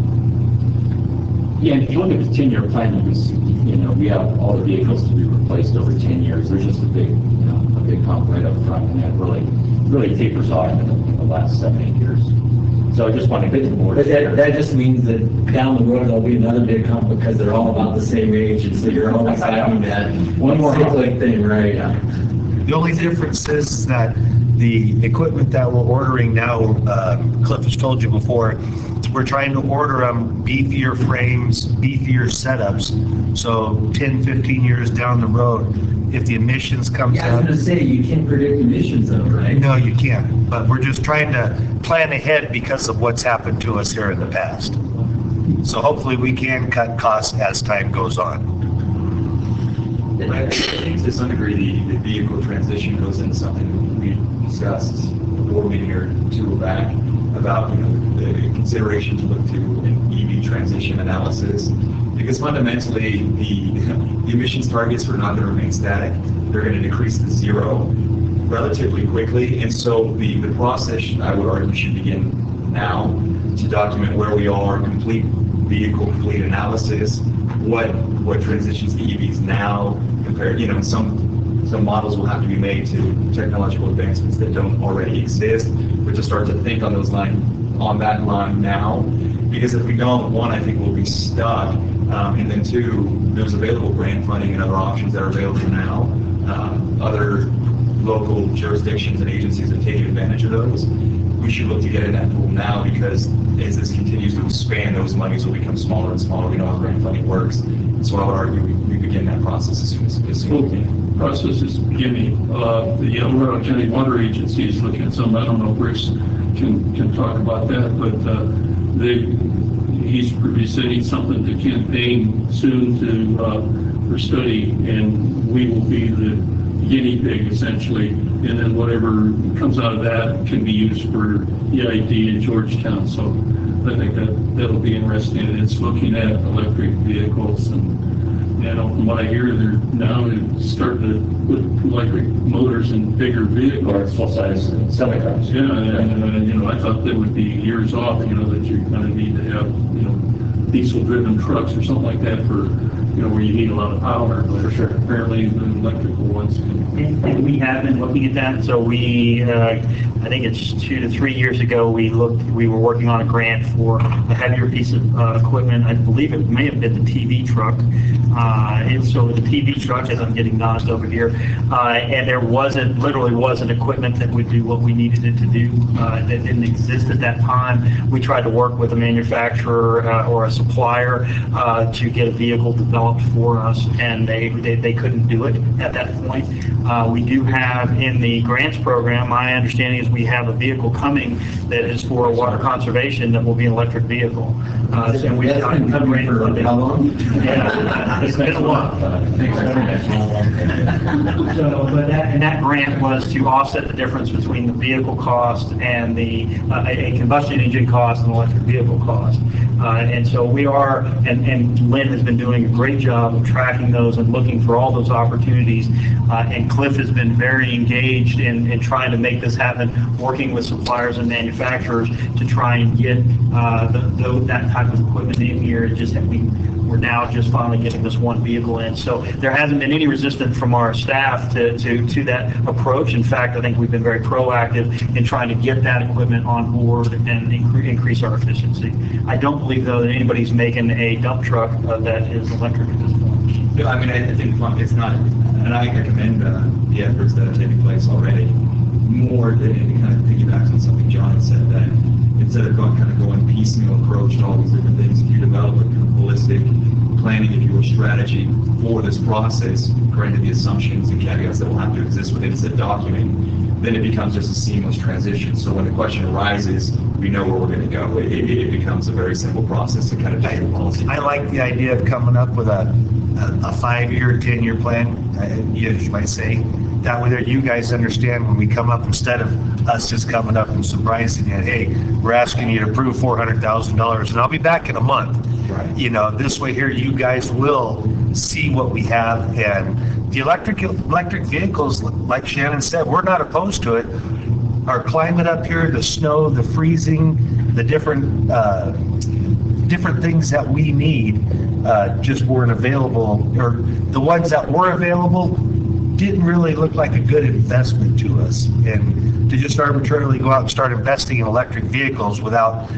Yeah, and if you look at the 10-year plan, you can see, we have all the vehicles to be replaced over 10 years. There's just a big, a big hump right up front, and that really tapers off in the last 7-8 years. So I just want to get the board. But that just means that down the road, there'll be another big hump because they're all about the same age, and so you're always having that one more cyclic thing, right? Yeah. The only difference is that the equipment that we're ordering now, Cliff has told you before, we're trying to order beefier frames, beefier setups. So 10, 15 years down the road, if the emissions comes Yeah, I was out. going to say, you can't predict emissions though, right? No, you can't. But we're just trying to plan ahead because of what's happened to us here in the past. So hopefully we can cut costs as time goes on. I think to some degree the vehicle transition goes into something we discussed a board meeting or two back about the consideration to look to an EV transition analysis, because fundamentally the emissions targets are not going to remain static. They're going to decrease to zero relatively quickly, and so the process, I would argue, should begin now to document where we are, complete vehicle fleet analysis, what transitions to EVs now compared, some models will have to be made to technological advancements that don't already exist, but to start to think on that line now, because if we don't, one, I think we'll be stuck, and then two, there's available grant funding and other options that are available now. Other local jurisdictions and agencies are taking advantage of those. We should look to get in that pool now, because as this continues to expand, those monies will become smaller and smaller. We know how grant funding works. So I would argue we begin that process as soon as we can. Process is beginning. The Colorado County Water Agency is looking at some, I don't know if Bruce can talk about that, but he's presenting something to campaign soon for study, and we will be the guinea pig essentially, and then whatever comes out of that can be used for EID in Georgetown. So I think that'll be interesting. And it's looking at electric vehicles, and from what I hear, they're now starting to put electric motors in bigger vehicles, full-size semi-trucks. Yeah, and I thought that would be years off. That you're going to need to have diesel-driven trucks or something like that for where you need a lot of power. But for sure. Apparently, the electrical ones can. And we have been looking at that. So we, I think it's 2 to 3 years ago, we were working on a grant for a heavier piece of equipment. I believe it may have been the TV truck. And so the TV truck, as I'm getting nodded over here, and there literally wasn't equipment that would do what we needed it to do that didn't exist at that time. We tried to work with a manufacturer or a supplier to get a vehicle developed for us, and they couldn't do it at that point. We do have in the grants program, my understanding is we have a vehicle coming that is for water conservation that will be an electric vehicle. So we've That's gotten been coming for funding. how long? Yeah, it's been a while. So, but that grant was to offset the difference between the vehicle cost and a combustion engine cost and electric vehicle cost. And so we are, and Lynn has been doing a great job of tracking those and looking for all those opportunities. And Cliff has been very engaged in trying to make this happen, working with suppliers and manufacturers to try and get that type of equipment in here. It just we're now just finally getting this one vehicle in. So there hasn't been any resistance from our staff to that approach. In fact, I think we've been very proactive in trying to get that equipment on board and increase our efficiency. I don't believe, though, that anybody's making a dump truck that is electric at this point. Yeah, I mean, I think it's not, and I commend the efforts that are taking place already. More than it kind of piggybacks on something John had said, that instead of going piecemeal approach to all these different things, if you develop a holistic planning, if you will, strategy for this process, granted the assumptions and caveats that will have to exist within said document, then it becomes just a seamless transition. So when the question arises, we know where we're going to go. It becomes a very simple process to kind of take the policy. I like the idea of coming up with a 5-year, 10-year plan, you might say, That way there you guys understand when we come up, instead of us just coming up and surprising you, hey, we're asking you to approve $400,000 and I'll be back in a month. Right. You know, this way here, you guys will see what we have. And the electric vehicles, like Shannon said, we're not opposed to it. Our climate up here, the snow, the freezing, the different things that we need just weren't available, or the ones that were available didn't really look like a good investment to us. And to just arbitrarily go out and start investing in electric vehicles without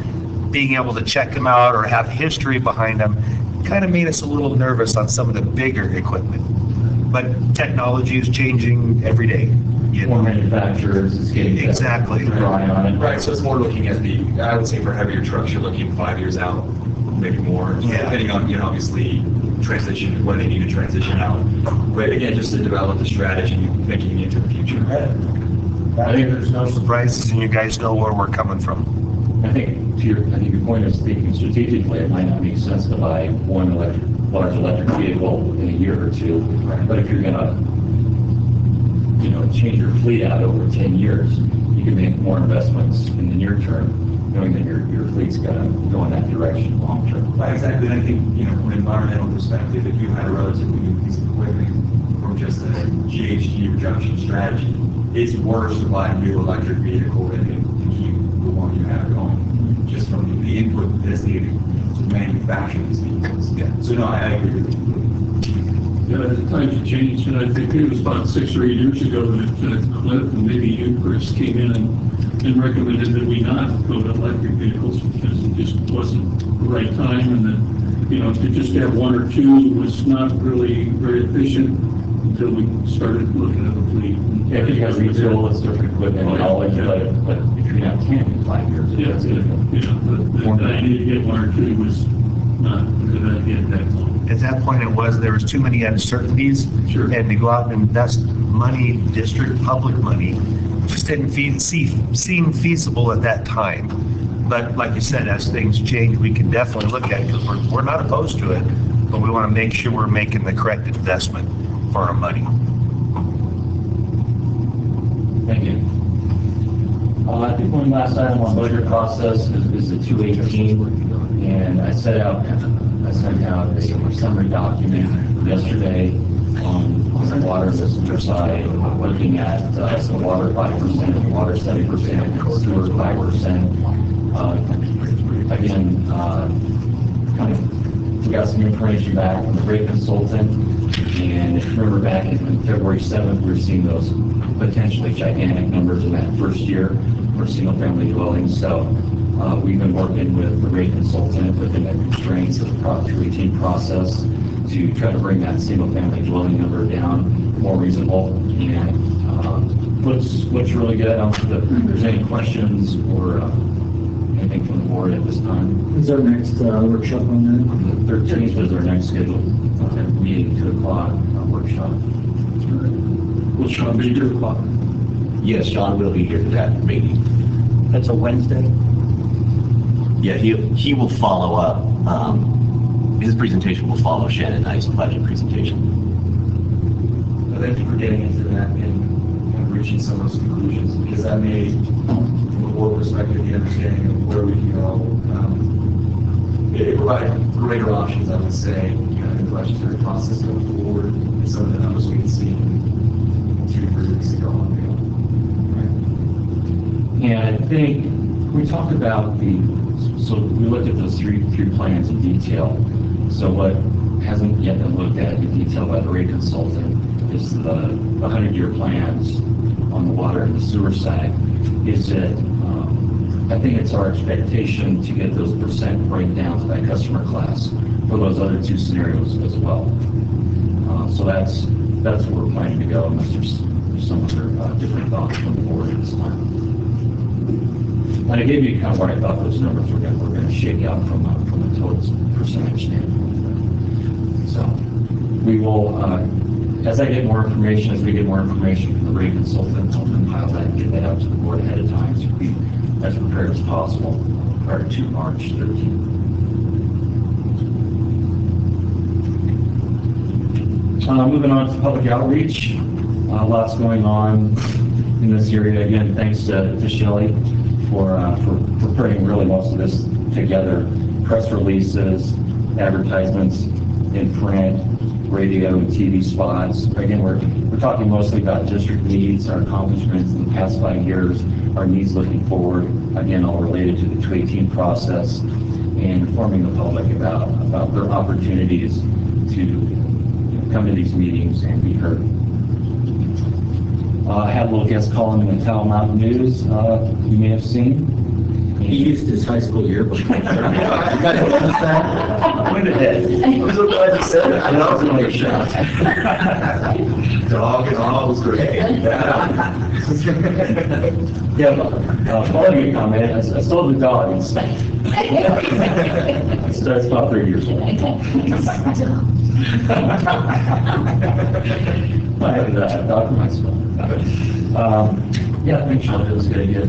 being able to check them out or have history behind them kind of made us a little nervous on some of the bigger equipment. But technology is changing every day. You More know? manufacturers is getting better. Exactly. Keep an eye on it. Right, so it's more looking at I would say for heavier trucks, you're looking 5 years out, maybe more, Yeah. depending on, obviously, transition, when they need to transition out. But again, just to develop the strategy, thinking into the future. I think there's no surprises, and you guys know where we're coming from. I think your point is thinking strategically, it might not make sense to buy one large electric vehicle in a year or two. But if you're gonna, change your fleet out over 10 years, you can make more investments in the near term, knowing that your fleet's gonna go in that direction long term. Right, exactly, and I think, from an environmental perspective, if you had a relatively new piece of equipment from just a GHG reduction strategy, it's worse to buy a new electric vehicle than to keep the one you have going, just from the input that's needed to manufacture these vehicles. Yeah. So no, I agree with you. Yeah, the times have changed, and I think it was about 6 or 8 years ago that Cliff and maybe you, Chris, came in and recommended that we not go to electric vehicles because it just wasn't the right time, and that, to just have one or two was not really very efficient until we started looking at the fleet. Yeah, because you guys retail, it's different equipment and knowledge, but if you're not 10 in 5 years, Yeah, that's good. but the idea to get one or two was not a good idea at that point. At that point, there was too many uncertainties. Sure. And to go out and invest money, district public money, just didn't seem feasible at that time. But like you said, as things change, we can definitely look at it, because we're not opposed to it, but we want to make sure we're making the correct investment for our money. Thank you. I think one last item on budget process is the 218, and I sent out a summary document yesterday on the water system side, looking at the water 5%, water 7%, sewer 5%. Again, we got some information back from the rate consultant, and if you remember back in February 7th, we were seeing those potentially gigantic numbers in that first year for single-family dwellings. So we've been working with the rate consultant within the constraints of the Prop 218 process to try to bring that single-family dwelling number down more reasonable. And what's really good, I don't know if there's any questions or anything from the board at this time. Is our next workshop on The 13th is our next scheduled meeting, 2 o'clock workshop. Will Sean be here? Yes, Sean will be here for that meeting. That's a Wednesday? Yeah, he will follow up. His presentation will follow Shannon and I's budget presentation. Thank you for getting into that and reaching some of those conclusions, because that made, from a board perspective, the understanding of where we can go. It provided greater options, I would say, in the budgetary process going forward, and some of the numbers we can see 2-3 weeks ago on And I think we talked about so we looked at those three plans in detail. So what hasn't yet been looked at in detail by the rate consultant is the 100-year plans on the water and the sewer side. Is that I think it's our expectation to get those percent breakdowns by customer class for those other two scenarios as well. So that's where we're planning to go, unless there's some other different thoughts from the board at this time. And I gave you kind of where I thought those numbers were going to shake out from a total percentage standpoint. So we will, as we get more information from the rate consultant, I'll compile that and get that out to the board ahead of time, so we be as prepared as possible prior to March 13th. Moving on to public outreach. Lots going on in this area. Again, thanks to Shelley for putting really most of this together. Press releases, advertisements in print, radio and TV spots. Again, we're talking mostly about district needs, our accomplishments in the past 5 years, our needs looking forward, again, all related to the 218 process, and informing the public about their opportunities to come to these meetings and be heard. I had a little guest column in the Tahoe Mountain News you may have seen. He used his high school yearbook. Went ahead. I'm so glad you said that. I was going to shot. Dog and all was great. Yeah, following your comment, I stole the dog instead. So it's about 30 years old. I have a dog for myself. Yeah, thanks, Sean. It was a good idea.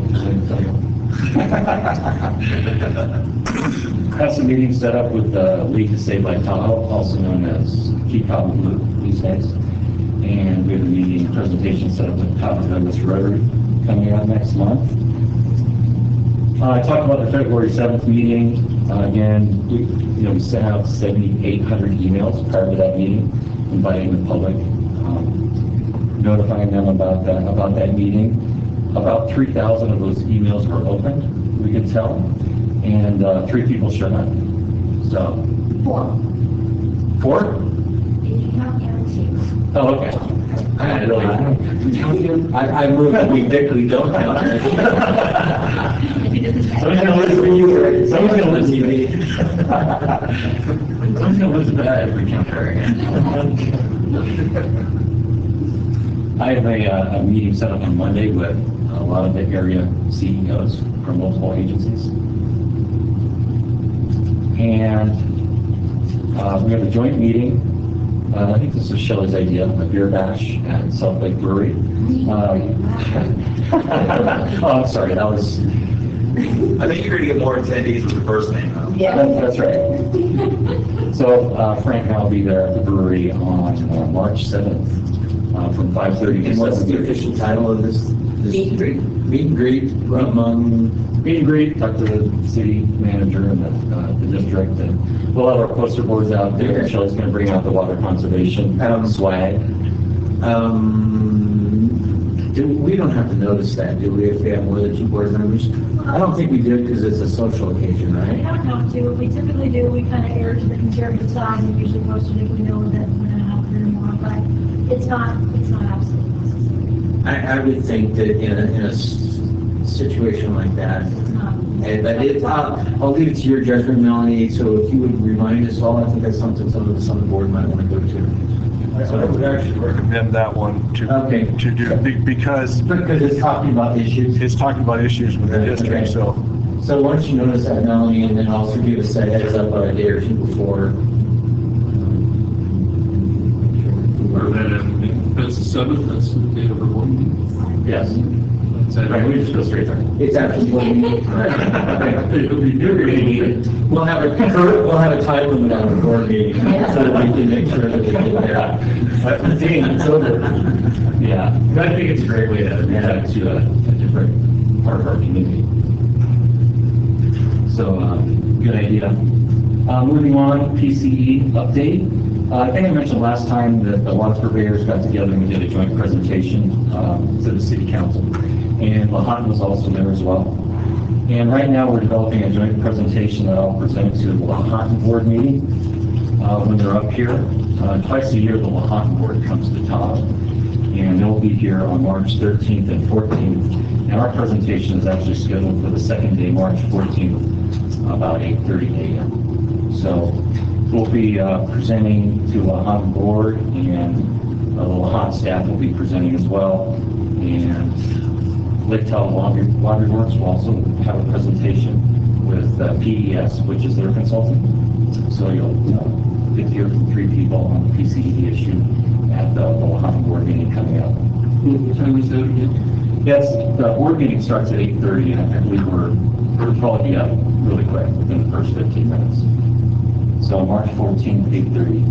Have some meetings set up with the League to Save Life Tahoe, also known as Keep Tahoe Blue these days. And we have a meeting presentation set up with Tahoe Douglas Rotary coming up next month. I talked about the February 7th meeting. Again, we sent out 7,800 emails prior to that meeting, inviting the public, notifying them about that meeting. About 3,000 of those emails were opened, we could tell, and 3 people showed up. So 4. 4? Oh, okay. I move that we victory don't count. Someone's gonna listen to you. Someone's gonna listen to me. Someone's gonna listen to that every counter. I have a meeting set up on Monday with a lot of the area CEOs from multiple agencies. And we have a joint meeting. I think this is Shelley's idea, a beer bash at South Lake Brewery. Oh, I'm sorry, that was... I think you're going to get more attendees with the first name. Yeah. That's right. So Frank and I will be there at the brewery on March 7th from 5:30 to And what's the 7:30. official title of this? Meet and greet. Meet and greet among... Meet and greet, talk to the city manager and the district, and we'll have our poster boards out there. Shelley's going to bring out the water conservation swag. We don't have to notice that, do we, if we have more than 2 board members? I don't think we do because it's a social occasion, We right? don't have to. What we typically do, we kind of err to the conservative side. We usually post it if we know that we're going to have 3 or more, but it's not absolutely necessary. I would think that in a situation like that, but I'll leave it to your judgment, Melanie, so if you would remind us all, I think that's something some of us on the board might want to go to. I would actually recommend that one to do, because it's talking about issues. it's talking about issues with the district, so. So why don't you notice that, Melanie, and then also give us a heads up a day or 2 before. That's the 7th, that's the day of our board meeting. Yes. Right, we just go straight there. It's actually board meeting. We'll have a time limit on the board meeting, so that we can make sure that we get there. It's over. Yeah, but I think it's a great way to add to a different part of our community. So, good idea. Moving on, PCE update. I think I mentioned last time that the lots purveyors got together and we did a joint presentation to the city council. And Lahontan was also there as well. And right now we're developing a joint presentation that I'll present to the Lahontan board meeting when they're up here. Twice a year the Lahontan board comes to Tahoe. And they'll be here on March 13th and 14th. And our presentation is actually scheduled for the second day, March 14th, about 8:30 a.m. So we'll be presenting to Lahontan board, and the Lahontan staff will be presenting as well. And Lake Tahoe Laundry Works will also have a presentation with PES, which is their consultant. So you'll get to hear from 3 people on the PCE issue at the Lahontan board meeting coming up. What time is that again? Yes, the board meeting starts at 8:30, and I believe we'll probably be up really quick within the first 15 minutes. So March 14th, 8:30.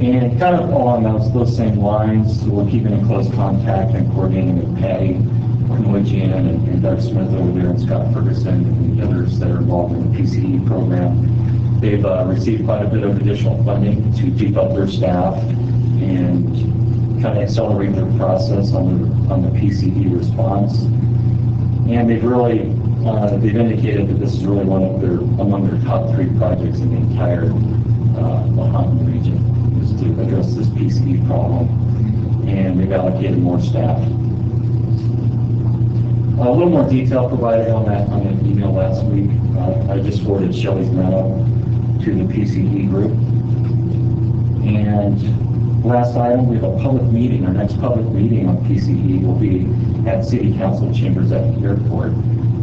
And kind of along those same lines, we're keeping in close contact and coordinating with Patty Moyjian and Doug Smith over there and Scott Ferguson and the others that are involved in the PCE program. They've received quite a bit of additional funding to beef up their staff and kind of accelerate their process on the PCE response. And they've really, they've indicated that this is really among their top 3 projects in the entire Lahontan region, is to address this PCE problem. And they've allocated more staff. A little more detail provided on that email last week. I just forwarded Shelley's memo to the PCE group. And last item, we have a public meeting. Our next public meeting on PCE will be at City Council Chambers at the airport,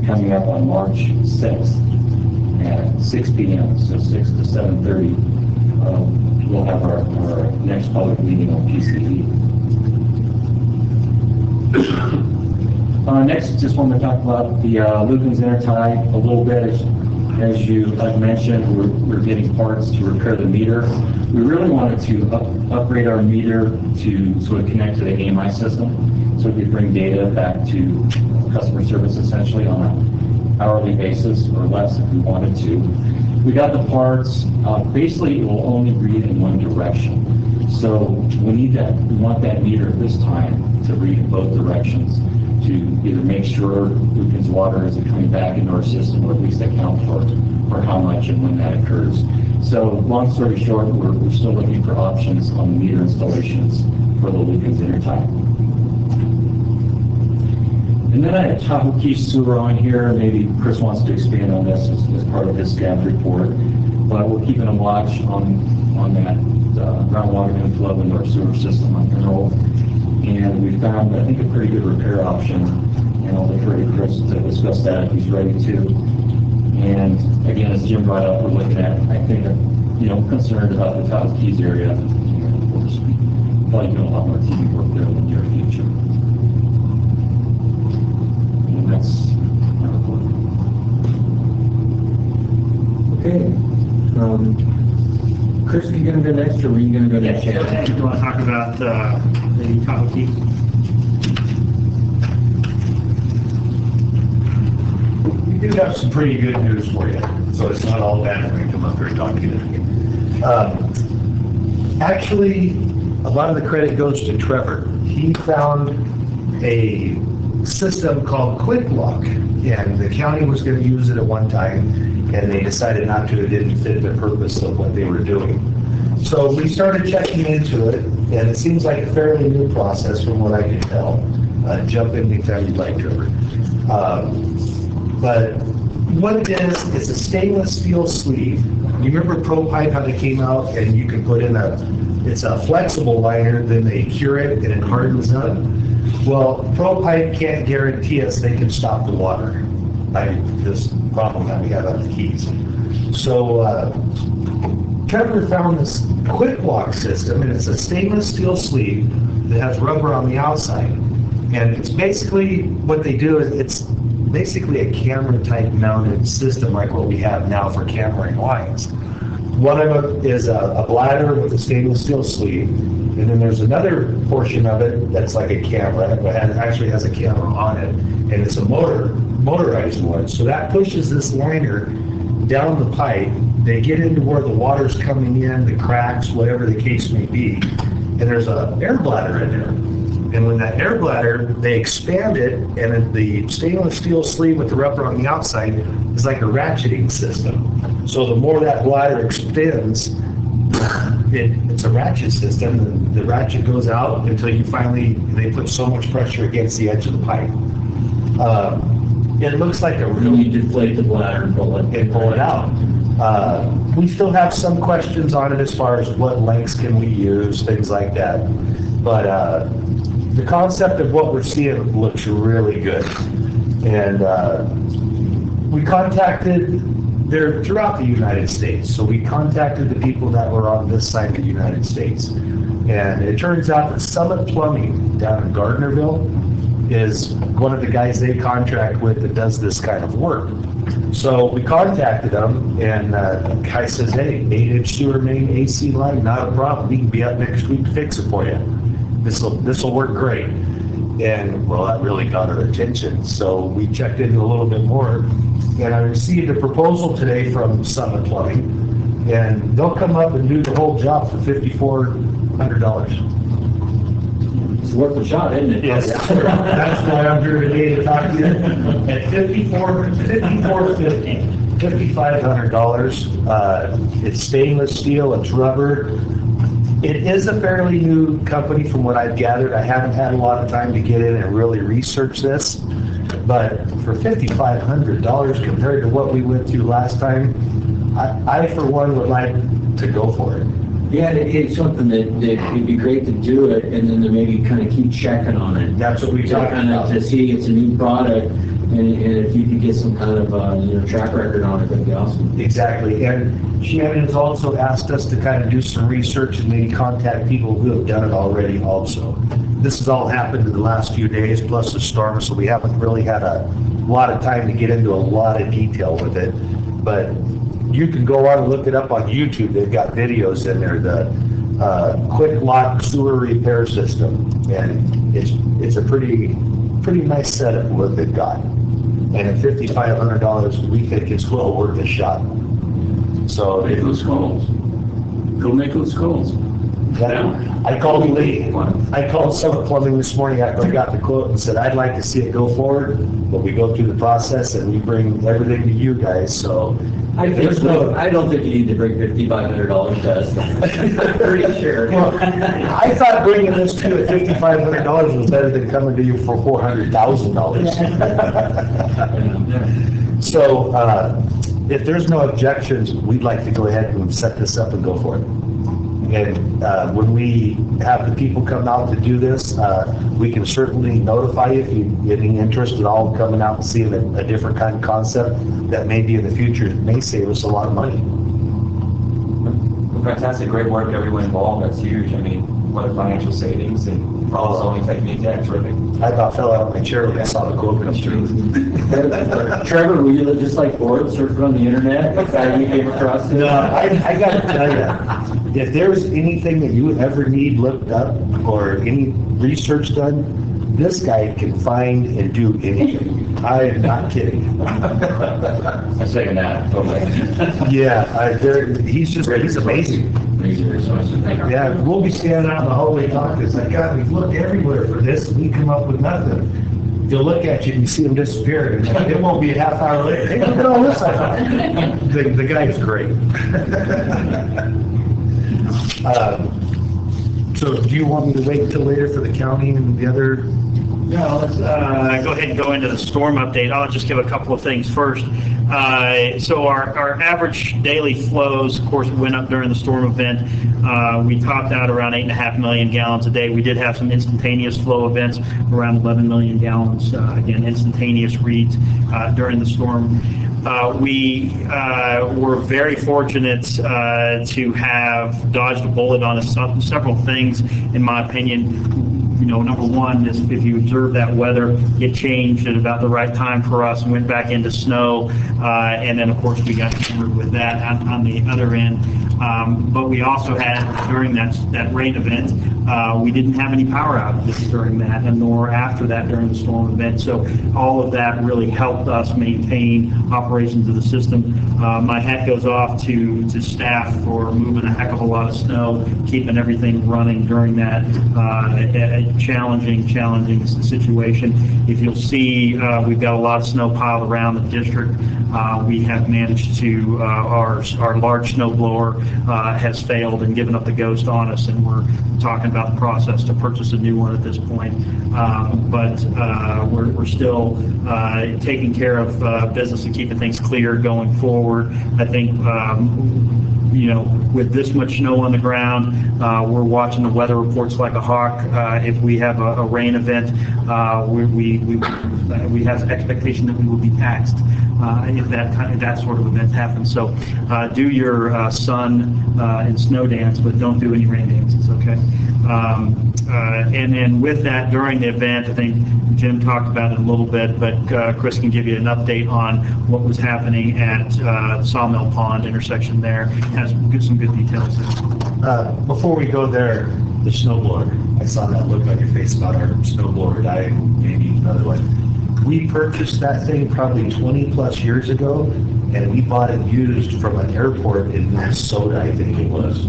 coming up on March 6th at 6 p.m., so 6 to 7:30. We'll have our next public meeting on PCE. Next, just want to talk about the Lukens Intertie a little bit. As I've mentioned, we're getting parts to repair the meter. We really wanted to upgrade our meter to sort of connect to the AMI system, so we could bring data back to customer service essentially on an hourly basis or less if we wanted to. We got the parts. Basically, it will only read in one direction. So we want that meter at this time to read in both directions, to either make sure Lukens water isn't coming back into our system, or at least account for how much and when that occurs. So long story short, we're still looking for options on the meter installations for the Lukens Intertie. And then I have Tahoe Key Sewer on here. Maybe Chris wants to expand on this as part of his staff report. But we're keeping a watch on that groundwater inflow into our sewer system on Mineral. And we found, I think, a pretty good repair option. And I'll defer to Chris to discuss that if he's ready to. And again, as Jim brought up, we're looking at, I think, concerned about the Tahoe Keys area. We'll just be probably doing a lot more TV work there in the near future. And that's my report. Okay. Chris, are you going to go next, or were you going to go next? Do you want to talk about the Tahoe Key? We do have some pretty good news for you, so it's not all bad when we come up here and talk to you. Actually, a lot of the credit goes to Trevor. He found a system called Quick Lock, and the county was going to use it at one time, and they decided not to. It didn't fit the purpose of what they were doing. So we started checking into it, and it seems like a fairly new process from what I can tell. Jump in anytime you'd like, Trevor. But what it is, it's a stainless steel sleeve. You remember ProPipe, how they came out and you can put in it's a flexible liner, then they cure it and it hardens up? Well, ProPipe can't guarantee us they can stop the water by this problem that we have on the Keys. So Trevor found this Quick Lock system, and it's a stainless steel sleeve that has rubber on the outside. And it's basically, what they do is it's basically a camera type mounted system like what we have now for cameraing lines. One of them is a bladder with a stainless steel sleeve, and then there's another portion of it that's like a camera. It actually has a camera on it, and it's a motorized one. So that pushes this liner down the pipe. They get into where the water's coming in, the cracks, whatever the case may be, and there's an air bladder in there. And when that air bladder, they expand it, and the stainless steel sleeve with the rubber on the outside is like a ratcheting system. So the more that bladder extends, it's a ratchet system. And the ratchet goes out until they put so much pressure against the edge of the pipe. It looks like a really... You deflate the bladder and pull it out. We still have some questions on it as far as what lengths can we use, things like that. But the concept of what we're seeing looks really good. And we contacted, they're throughout the United States, so we contacted the people that were on this side of the United States. And it turns out that Summit Plumbing down in Gardnerville is one of the guys they contract with that does this kind of work. So we contacted them, and the guy says, hey, 8-inch sewer main AC line, not a problem. We can be up next week to fix it for you. This'll work great. And, well, that really got our attention. So we checked into a little bit more, and I received a proposal today from Summit Plumbing, and they'll come up and do the whole job for $5,400. It's worth a shot, isn't it? Yes, that's why I'm here today to talk to you. At $5,500. It's stainless steel, it's rubber. It is a fairly new company from what I've gathered. I haven't had a lot of time to get in and really research this. But for $5,500 compared to what we went through last time, I for one would like to go for it. Yeah, it's something that it'd be great to do it, and then to maybe kind of keep checking on it. That's what we talked about. To see it's a new product, and if you could get some kind of track record on it, that'd be awesome. Exactly, and Shannon's also asked us to kind of do some research and maybe contact people who have done it already also. This has all happened in the last few days, plus the storm, so we haven't really had a lot of time to get into a lot of detail with it. But you can go on and look it up on YouTube. They've got videos in there, the quick lock sewer repair system, and it's a pretty nice setup what they've got. And at $5,500, we think it's well worth a shot. So Make those calls. Go make those calls. I called Lee. I called Summit Plumbing this morning after I got the quote and said, I'd like to see it go forward, but we go through the process and we bring everything to you guys, so. I don't think you need to bring $5,500 to us. I'm pretty sure. Well, I thought bringing this to you at $5,500 was better than coming to you for $400,000. So, if there's no objections, we'd like to go ahead and set this up and go for it. And when we have the people come out to do this, we can certainly notify you if you get any interest at all in coming out and seeing a different kind of concept that maybe in the future may save us a lot of money. Fantastic, great work, everyone involved, that's huge. I mean, what a financial savings and problem solving technique, that's terrific. I about fell out of my chair when I saw the quote come through. Trevor, were you just like bored surfing on the internet? You came across it? No, I gotta tell you, if there's anything that you ever need looked up or any research done, this guy can find and do anything. I am not kidding. I second that, totally. Yeah, he's amazing. Yeah, we'll be standing out in the hallway talking. It's like, God, we've looked everywhere for this and we come up with nothing. They'll look at you and you see them disappear. And it won't be a half hour later. Hey, look at all this. The guy's great. So do you want me to wait until later for the county and the other? No, let's go ahead and go into the storm update. I'll just give a couple of things first. So our average daily flows, of course, went up during the storm event. We topped out around 8.5 million gallons a day. We did have some instantaneous flow events, around 11 million gallons, again, instantaneous reads during the storm. We were very fortunate to have dodged a bullet on several things, in my opinion. Number one is if you observe that weather, it changed at about the right time for us and went back into snow. And then, of course, we got hammered with that on the other end. But we also had, during that rain event, we didn't have any power outages during that, and nor after that during the storm event. So all of that really helped us maintain operations of the system. My hat goes off to staff for moving a heck of a lot of snow, keeping everything running during that challenging situation. If you'll see, we've got a lot of snow piled around the district. We have managed to, our large snow blower has failed and given up the ghost on us, and we're talking about the process to purchase a new one at this point. But we're still taking care of business and keeping things clear going forward. I think with this much snow on the ground, we're watching the weather reports like a hawk. If we have a rain event, we have expectation that we will be taxed if that sort of event happens. So do your sun and snow dance, but don't do any rain dances, okay? And then with that, during the event, I think Jim talked about it a little bit, but Chris can give you an update on what was happening at Sawmill Pond intersection there. Has some good details there. Before we go there, the snowblower. I saw that look on your face about our snowblower dying, maybe another one. We purchased that thing probably 20 plus years ago, and we bought it used from an airport in Minnesota, I think it was,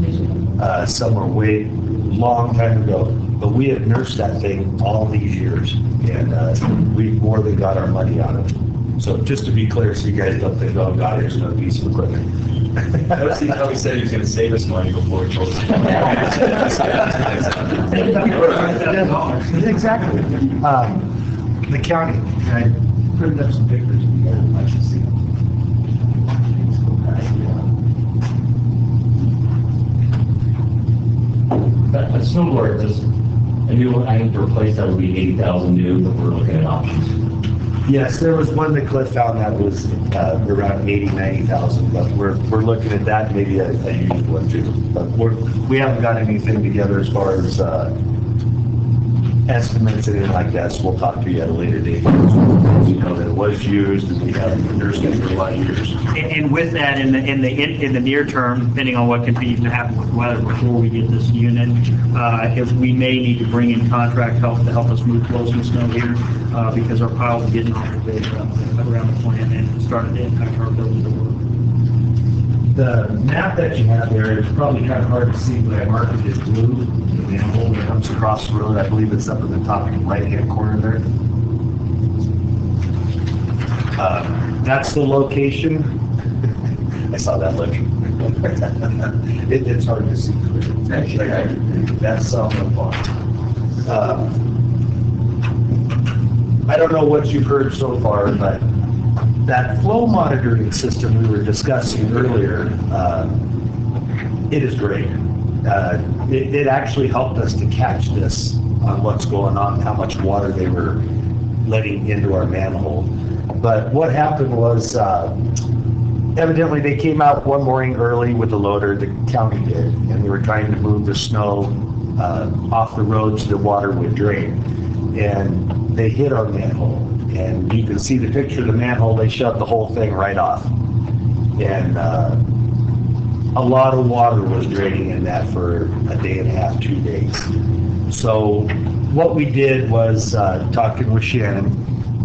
somewhere way long time ago. But we have nursed that thing all these years, and we've more than got our money out of it. So just to be clear, so you guys don't think, oh God, here's another piece of equipment. Notice how he said he was going to save us money before he told us. Exactly. The county, I printed up some pictures, you guys might like to see them. A snowboard, just a new one, I need to replace that would be 80,000 new, but we're looking at options. Yes, there was one that Cliff found that was around 80, 90,000, but we're looking at that, maybe a used one too. But we haven't got anything together as far as estimates and anything like that, so we'll talk to you at a later date. You know that it was used and we have nursed it for a lot of years. And with that, in the near term, depending on what continues to happen with weather before we get this unit, if we may need to bring in contract help to help us move close to snow here, because our piles are getting awful big around the plant and starting to impact our ability to work. The map that you have there is probably kind of hard to see, but I marked it as blue. The manhole that comes across the road, I believe it's up in the top right-hand corner there. That's the location. I saw that look. It's hard to see clear. That's Sawmill Pond. I don't know what you've heard so far, but that flow monitoring system we were discussing earlier, it is great. It actually helped us to catch this on what's going on, how much water they were letting into our manhole. But what happened was, evidently they came out one morning early with the loader, the county did, and we were trying to move the snow off the road so the water would drain. And they hit our manhole. And you can see the picture of the manhole, they shut the whole thing right off. And a lot of water was draining in that for a day and a half, 2 days. So what we did was, talking with Shannon,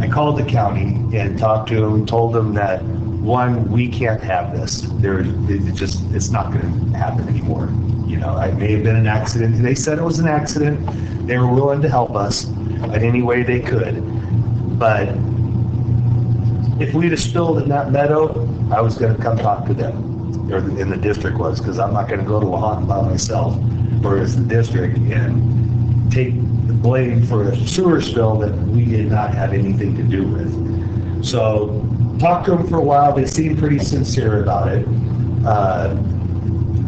I called the county and talked to them, told them that, one, we can't have this. It's not going to happen anymore. You know, it may have been an accident. They said it was an accident. They were willing to help us in any way they could. But if we'd have spilled in that meadow, I was going to come talk to them, or in the district was, because I'm not going to go to Lahontan by myself, or as the district, and take the blame for a sewer spill that we did not have anything to do with. So talked to them for a while. They seemed pretty sincere about it.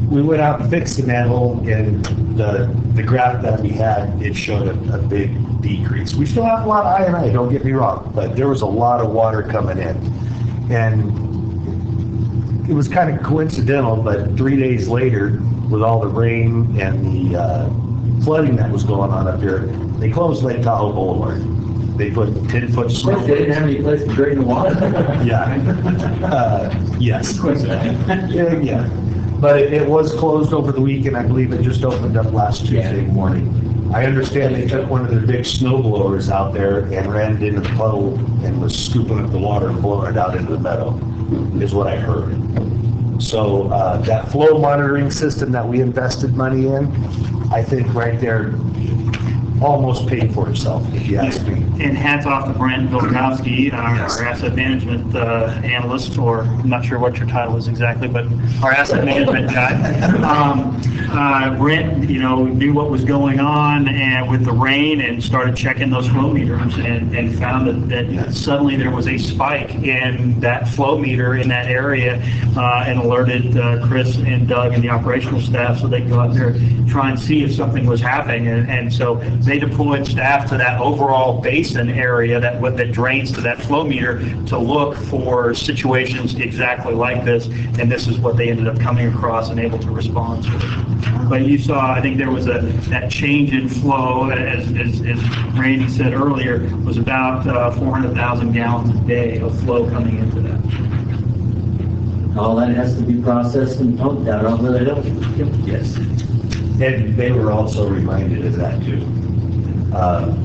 We went out and fixed the manhole, and the graph that we had, it showed a big decrease. We still have a lot of I&I, don't get me wrong, but there was a lot of water coming in. And it was kind of coincidental, but 3 days later, with all the rain and the flooding that was going on up here, they closed Lake Tahoe Boulevard. They put 10-foot snow. They didn't have any place to drain the water. Yeah. Yes. Yeah. But it was closed over the weekend. I believe it just opened up last Tuesday morning. I understand they took one of their big snow blowers out there and ran it into the puddle and was scooping up the water and blowing it out into the meadow, is what I heard. So that flow monitoring system that we invested money in, I think right there almost paid for itself, if you ask me. And hats off to Brent Vilkowski, our asset management analyst, or I'm not sure what your title is exactly, but our asset management guy. Brent, knew what was going on and with the rain and started checking those flow meters and found that suddenly there was a spike in that flow meter in that area and alerted Chris and Doug and the operational staff so they could go out there and try and see if something was happening. And so they deployed staff to that overall base basin area that drains to that flow meter to look for situations exactly like this, and this is what they ended up coming across and able to respond to. But you saw, I think there was that change in flow, as Randy said earlier, was about 400,000 gallons a day of flow coming into that. All that has to be processed and pumped out over the hill. Yes. And they were also reminded of that too.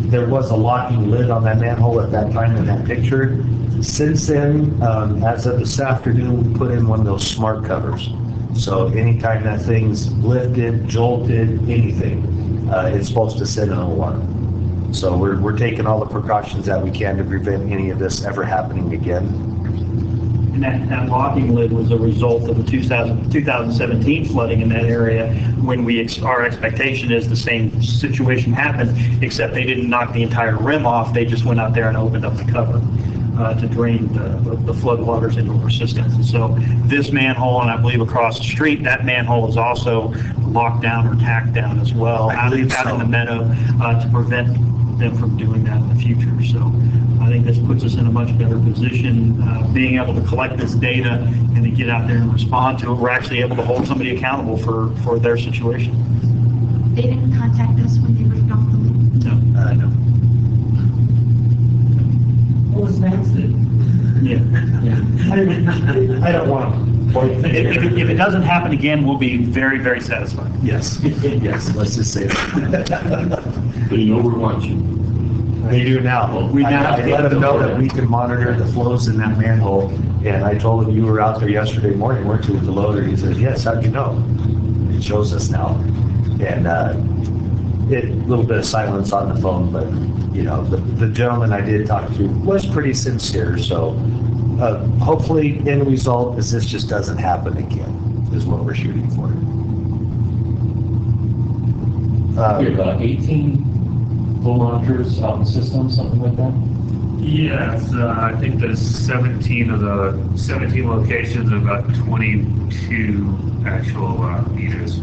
There was a locking lid on that manhole at that time in that picture. Since then, as of this afternoon, we put in one of those smart covers. So anytime that thing's lifted, jolted, anything, it's supposed to send an alarm. So we're taking all the precautions that we can to prevent any of this ever happening again. And that locking lid was a result of the 2017 flooding in that area, when our expectation is the same situation happened, except they didn't knock the entire rim off, they just went out there and opened up the cover to drain the flood waters into our systems. And so this manhole, and I believe across the street, that manhole is also locked down or tacked down as well, out in the meadow, to prevent them from doing that in the future. So I think this puts us in a much better position, being able to collect this data and to get out there and respond to it. We're actually able to hold somebody accountable for their situation. They didn't contact us when they ripped off the lid. No. No. What was Max did? Yeah. I don't want to point. If it doesn't happen again, we'll be very, very satisfied. Yes, yes, let's just say that. They know we're watching. They do now. We now I let them know that we can monitor the flows in that manhole, and I told him you were out there yesterday morning, weren't you, with the loader? He says, yes, how'd you know? It shows us now. And a little bit of silence on the phone, but, you know, the gentleman I did talk to was pretty sincere, so hopefully, end result is this just doesn't happen again, is what we're shooting for. We have about 18 flow monitors out in the system, something like that? Yes, I think there's 17 locations and about 22 actual meters.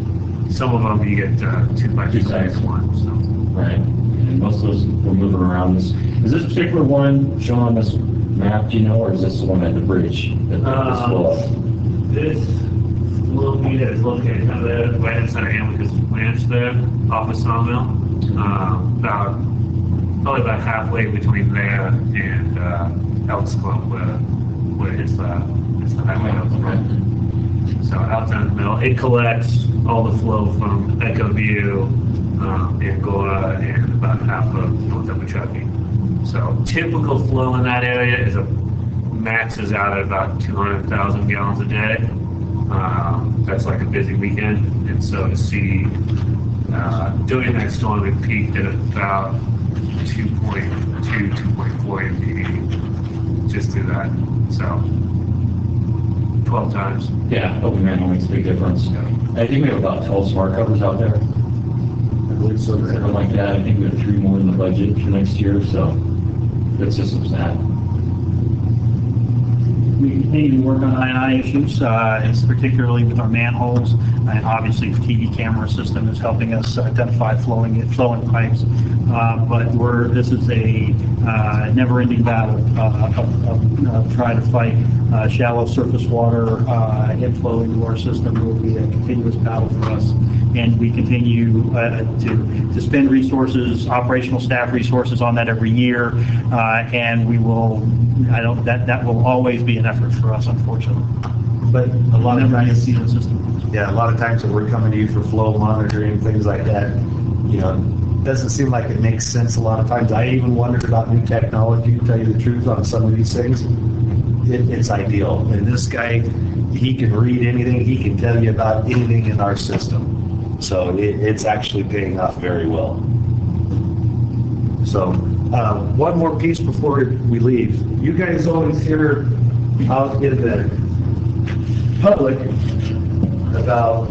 Some of them you get 2 by 2 size one. So. Right, and most of those we're moving around. Is this particular one shown on this map, do you know, or is this the one at the bridge? This little meter is located kind of there, right inside of Amicus Ranch there, off of Sawmill. Probably about halfway between there and Elks Club, where it's the highway Elks Club. So out down the middle, it collects all the flow from Echo View, Angola, and about half of North Upper Truckee. So typical flow in that area is maxes out at about 200,000 gallons a day. That's like a busy weekend, and so to see during that storm, it peaked at about 2.2, 2.4 MPD just through that. So 12 times. Yeah, open manhole makes a big difference. I think we have about 12 smart covers out there. I believe so, something like that. I think we have 3 more in the budget for next year, so good systems now. We continue to work on I&I issues, it's particularly with our manholes, and obviously the TV camera system is helping us identify flowing pipes. But this is a never-ending battle of trying to fight shallow surface water inflow into our system. Will be a continuous battle for us, and we continue to spend resources, operational staff resources on that every year, and we will. That will always be an effort for us, unfortunately. But a lot of times, see the system. yeah, a lot of times when we're coming to you for flow monitoring, things like that, you know, it doesn't seem like it makes sense a lot of times. I even wondered about new technology, to tell you the truth, on some of these things. It's ideal. And this guy, he can read anything, he can tell you about anything in our system. So it's actually paying off very well. So one more piece before we leave. You guys always hear out in the public about,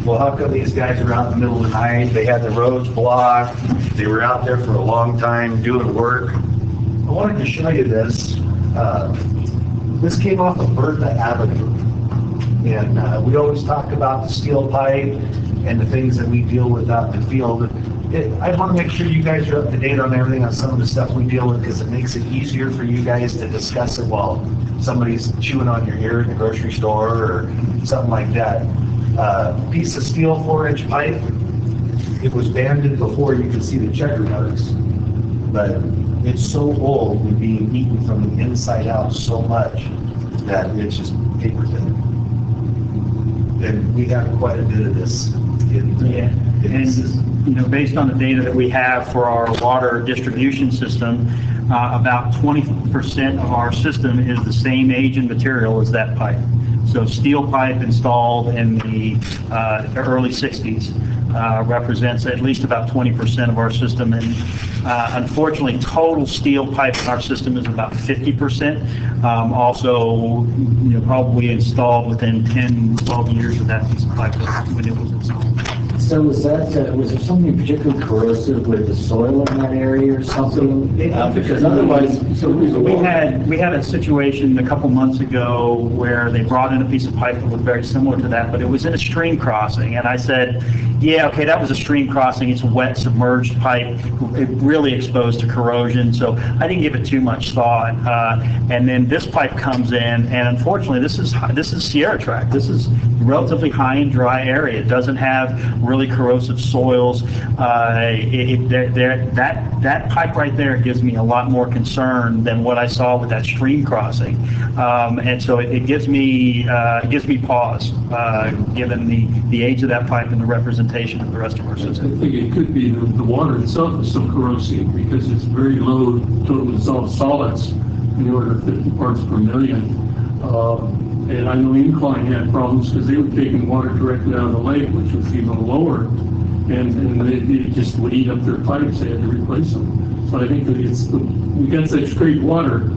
well, how come these guys are out in the middle of the night? They had the roads blocked. They were out there for a long time doing work. I wanted to show you this. This came off of Bertha Avenue. And we always talk about the steel pipe and the things that we deal with out in the field. I want to make sure you guys are up to date on everything, on some of the stuff we deal with, because it makes it easier for you guys to discuss it while somebody's chewing on your ear in the grocery store or something like that. Piece of steel 4-inch pipe, it was banded before you could see the checker marks, but it's so old and being eaten from the inside out so much that it's just paper thin. And we have quite a bit of this in And based on the data that we have for our water distribution system, about 20% of our system is the same age and material as that pipe. So steel pipe installed in the early 60s represents at least about 20% of our system. And unfortunately, total steel pipe in our system is about 50%. Also, probably installed within 10, 12 years of that piece of pipe when it was installed. So was there something particularly corrosive with the soil in that area or something? Because otherwise, we had a situation a couple months ago where they brought in a piece of pipe that looked very similar to that, but it was in a stream crossing. And I said, yeah, okay, that was a stream crossing. It's a wet, submerged pipe, really exposed to corrosion. So I didn't give it too much thought. And then this pipe comes in, and unfortunately, this is Sierra Tract. This is relatively high and dry area. It doesn't have really corrosive soils. That pipe right there gives me a lot more concern than what I saw with that stream crossing, and so it gives me pause, given the age of that pipe and the representation of the rest of our I system. think it could be the water itself is so corrosive because it's very low total dissolved solids in the order of 50 parts per million. And I know Incline had problems because they were taking water directly out of the lake, which was even lower, and they just would eat up their pipes. They had to replace them. So I think that we got such great water,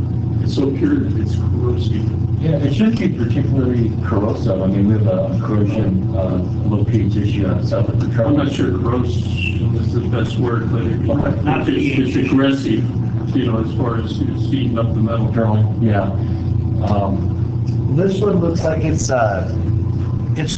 it's so pure that it's corrosive. Yeah, it shouldn't be particularly corrosive. I mean, we have a corrosion, low pH issue south of the I'm not sure corrosive is the best word, but it's aggressive, as far as heating up the metal. Yeah. This one looks like it's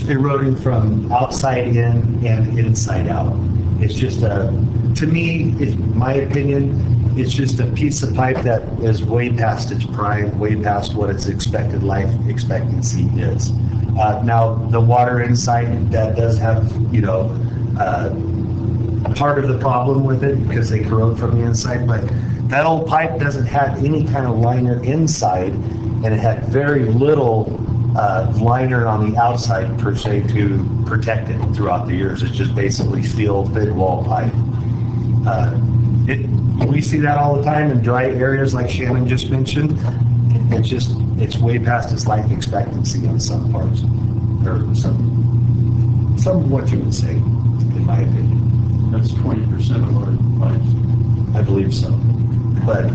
eroding from outside in and inside out. It's just to me, in my opinion, it's just a piece of pipe that is way past its prime, way past what its expected life expectancy is. Now, the water inside, that does have, part of the problem with it because they corrode from the inside, but that old pipe doesn't have any kind of liner inside, and it had very little liner on the outside per se to protect it throughout the years. It's just basically steel thin wall pipe. We see that all the time in dry areas like Shannon just mentioned. It's way past its life expectancy on some parts, or some of what you would say, in my opinion. That's 20% of our pipes. I believe so. But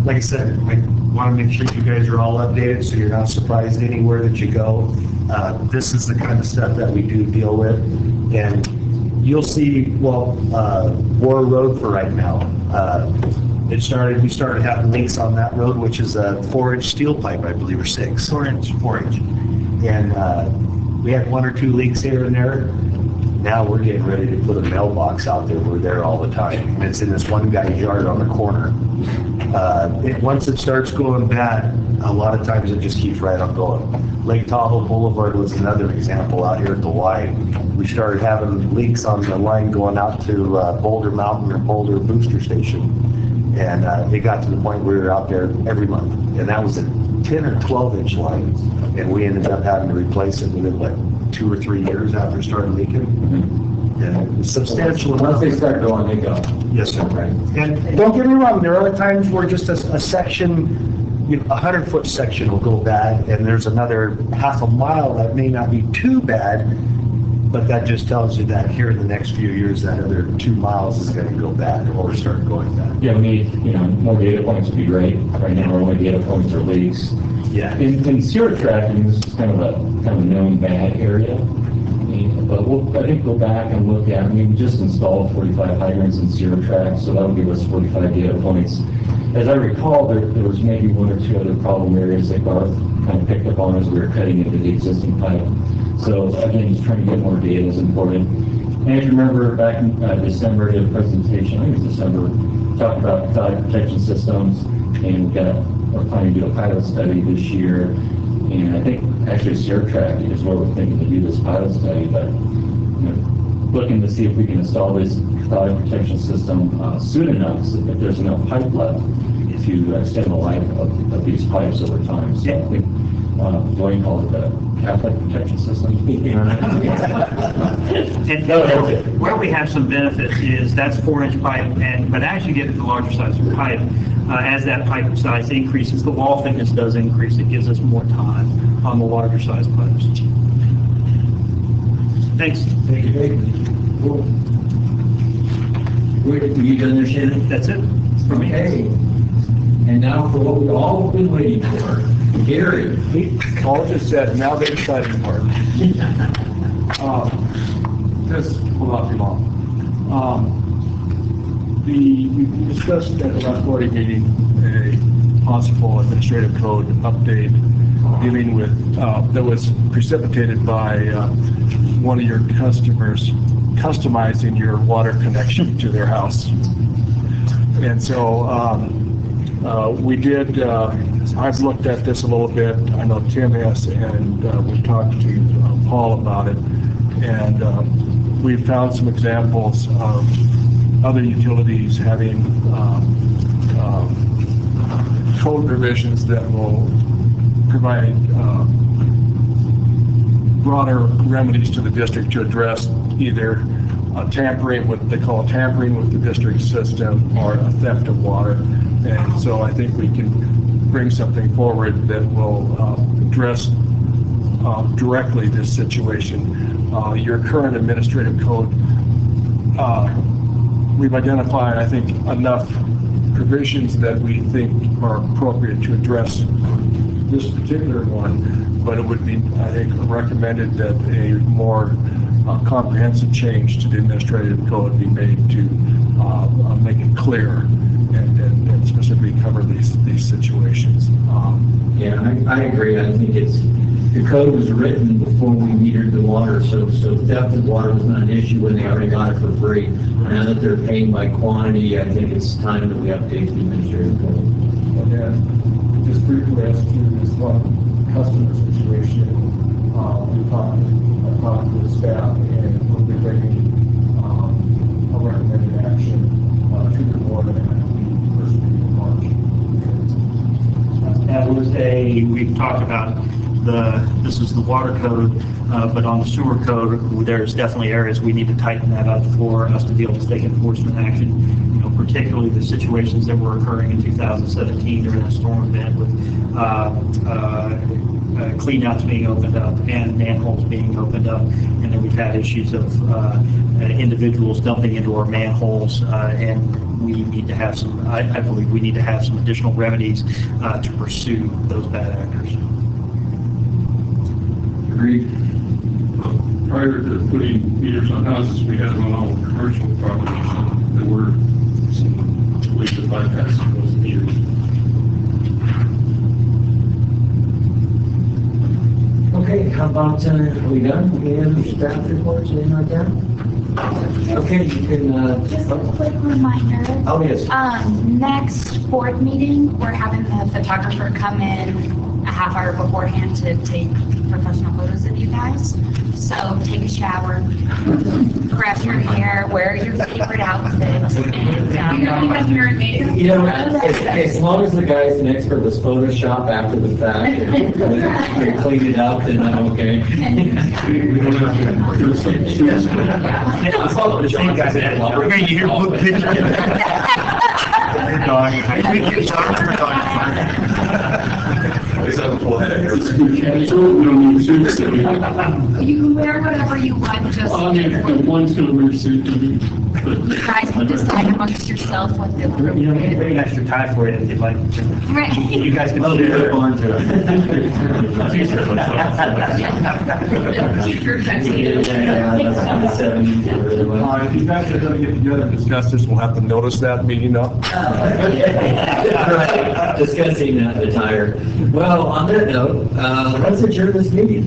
like I said, I want to make sure you guys are all updated so you're not surprised anywhere that you go. This is the kind of stuff that we do deal with. And you'll see, War Road for right now. We started having leaks on that road, which is a 4-inch steel pipe, I believe, or 6. 4-inch. And we had 1 or 2 leaks here and there. Now we're getting ready to put a mailbox out there. We're there all the time. And it's in this one guy's yard on the corner. Once it starts going bad, a lot of times it just keeps right on going. Lake Tahoe Boulevard was another example out here at the Y. We started having leaks on the line going out to Boulder Mountain or Boulder Booster Station. And it got to the point where we were out there every month. And that was a 10 or 12-inch line. And we ended up having to replace it within, 2 or 3 years after it started leaking. And substantial. Once they start going, they go. Yes, sir. Right. And don't get me wrong, there are times where just a section, a 100-foot section will go bad, and there's another half a mile that may not be too bad, but that just tells you that here in the next few years, that other 2 miles is going to go bad or start going bad. Yeah, we need, more data points would be great. Right now, our only data points are leaks. Yeah. In Sierra Tract, this is kind of a known bad area. But we'll, I think, go back and look at, we just installed 45 hydrants in Sierra Tract, so that'll give us 45 data points. As I recall, there was maybe 1 or 2 other problem areas that Garth kind of picked up on as we were cutting into the existing pipe. So again, just trying to get more data is important. And you remember back in December, I did a presentation, I think it was December, talked about cloud protection systems, and we're planning to do a pilot study this year. And I think actually SareTrack is where we're thinking to do this pilot study, but looking to see if we can install this cloud protection system soon enough, so if there's enough pipe left to extend the life of these pipes over time. So I think Dwayne called it the Catholic protection system. And where we have some benefits is that's 4-inch pipe, but as you get to the larger size of pipe, as that pipe size increases, the wall thickness does increase. It gives us more time on the larger size pipes. Thanks. Thank you. Cool. Were you done there, Shannon? That's it for me. Okay. And now for what we've all been waiting for, Gary. All just said, now the exciting part. This will not be long. We discussed at the last board meeting a possible administrative code update dealing with, that was precipitated by one of your customers customizing your water connection to their house. And so we did, I've looked at this a little bit, I know Tim has, and we talked to Paul about it, and we found some examples of other utilities having code revisions that will provide broader remedies to the district to address either tampering with, they call tampering with the district system, or a theft of water. And so I think we can bring something forward that will address directly this situation. Your current administrative code, we've identified, I think, enough provisions that we think are appropriate to address this particular one, but it would be, I think, recommended that a more comprehensive change to the administrative code be made to make it clear and specifically cover these situations. Yeah, I agree. I think the code was written before we metered the water, so theft of water was not an issue when they already got it for free. Now that they're paying by quantity, I think it's time that we update the administrative code. And then, just briefly as to this one customer situation, I talked to the staff, and we'll be bringing a recommended action to the board in the first week of March. That was we've talked about this is the water code, but on the sewer code, there's definitely areas we need to tighten that up for us to be able to take enforcement action. Particularly the situations that were occurring in 2017 during the storm event with cleanouts being opened up and manholes being opened up, and then we've had issues of individuals dumping into our manholes, and we need to have some, I believe we need to have some additional remedies to pursue those bad actors. Agreed. Prior to putting meters on houses, we had them on all commercial properties that were some ways to bypass those meters. Okay, how about, are we done? Any other staff reports, anything like that? Okay, you can, Just a quick reminder. Oh, yes. Next board meeting, we're having the photographer come in a half hour beforehand to take professional photos of you guys. So take a shower, grab your hair, wear your favorite outfit, and you know, as long as the guy's an expert with Photoshop after the fact and clean it up, then I'm okay. We're going to hear book At least I have a full head of hair. you can wear whatever you want, just One's going to wear a suit. you guys can decide amongst yourself what the. Maybe an extra tie for you if you'd like. Right. You guys can Clip on to If you guys are going to get together and discuss this, we'll have to notice that meeting up. Right, discussing attire. Well, on that note, let's adjourn this meeting.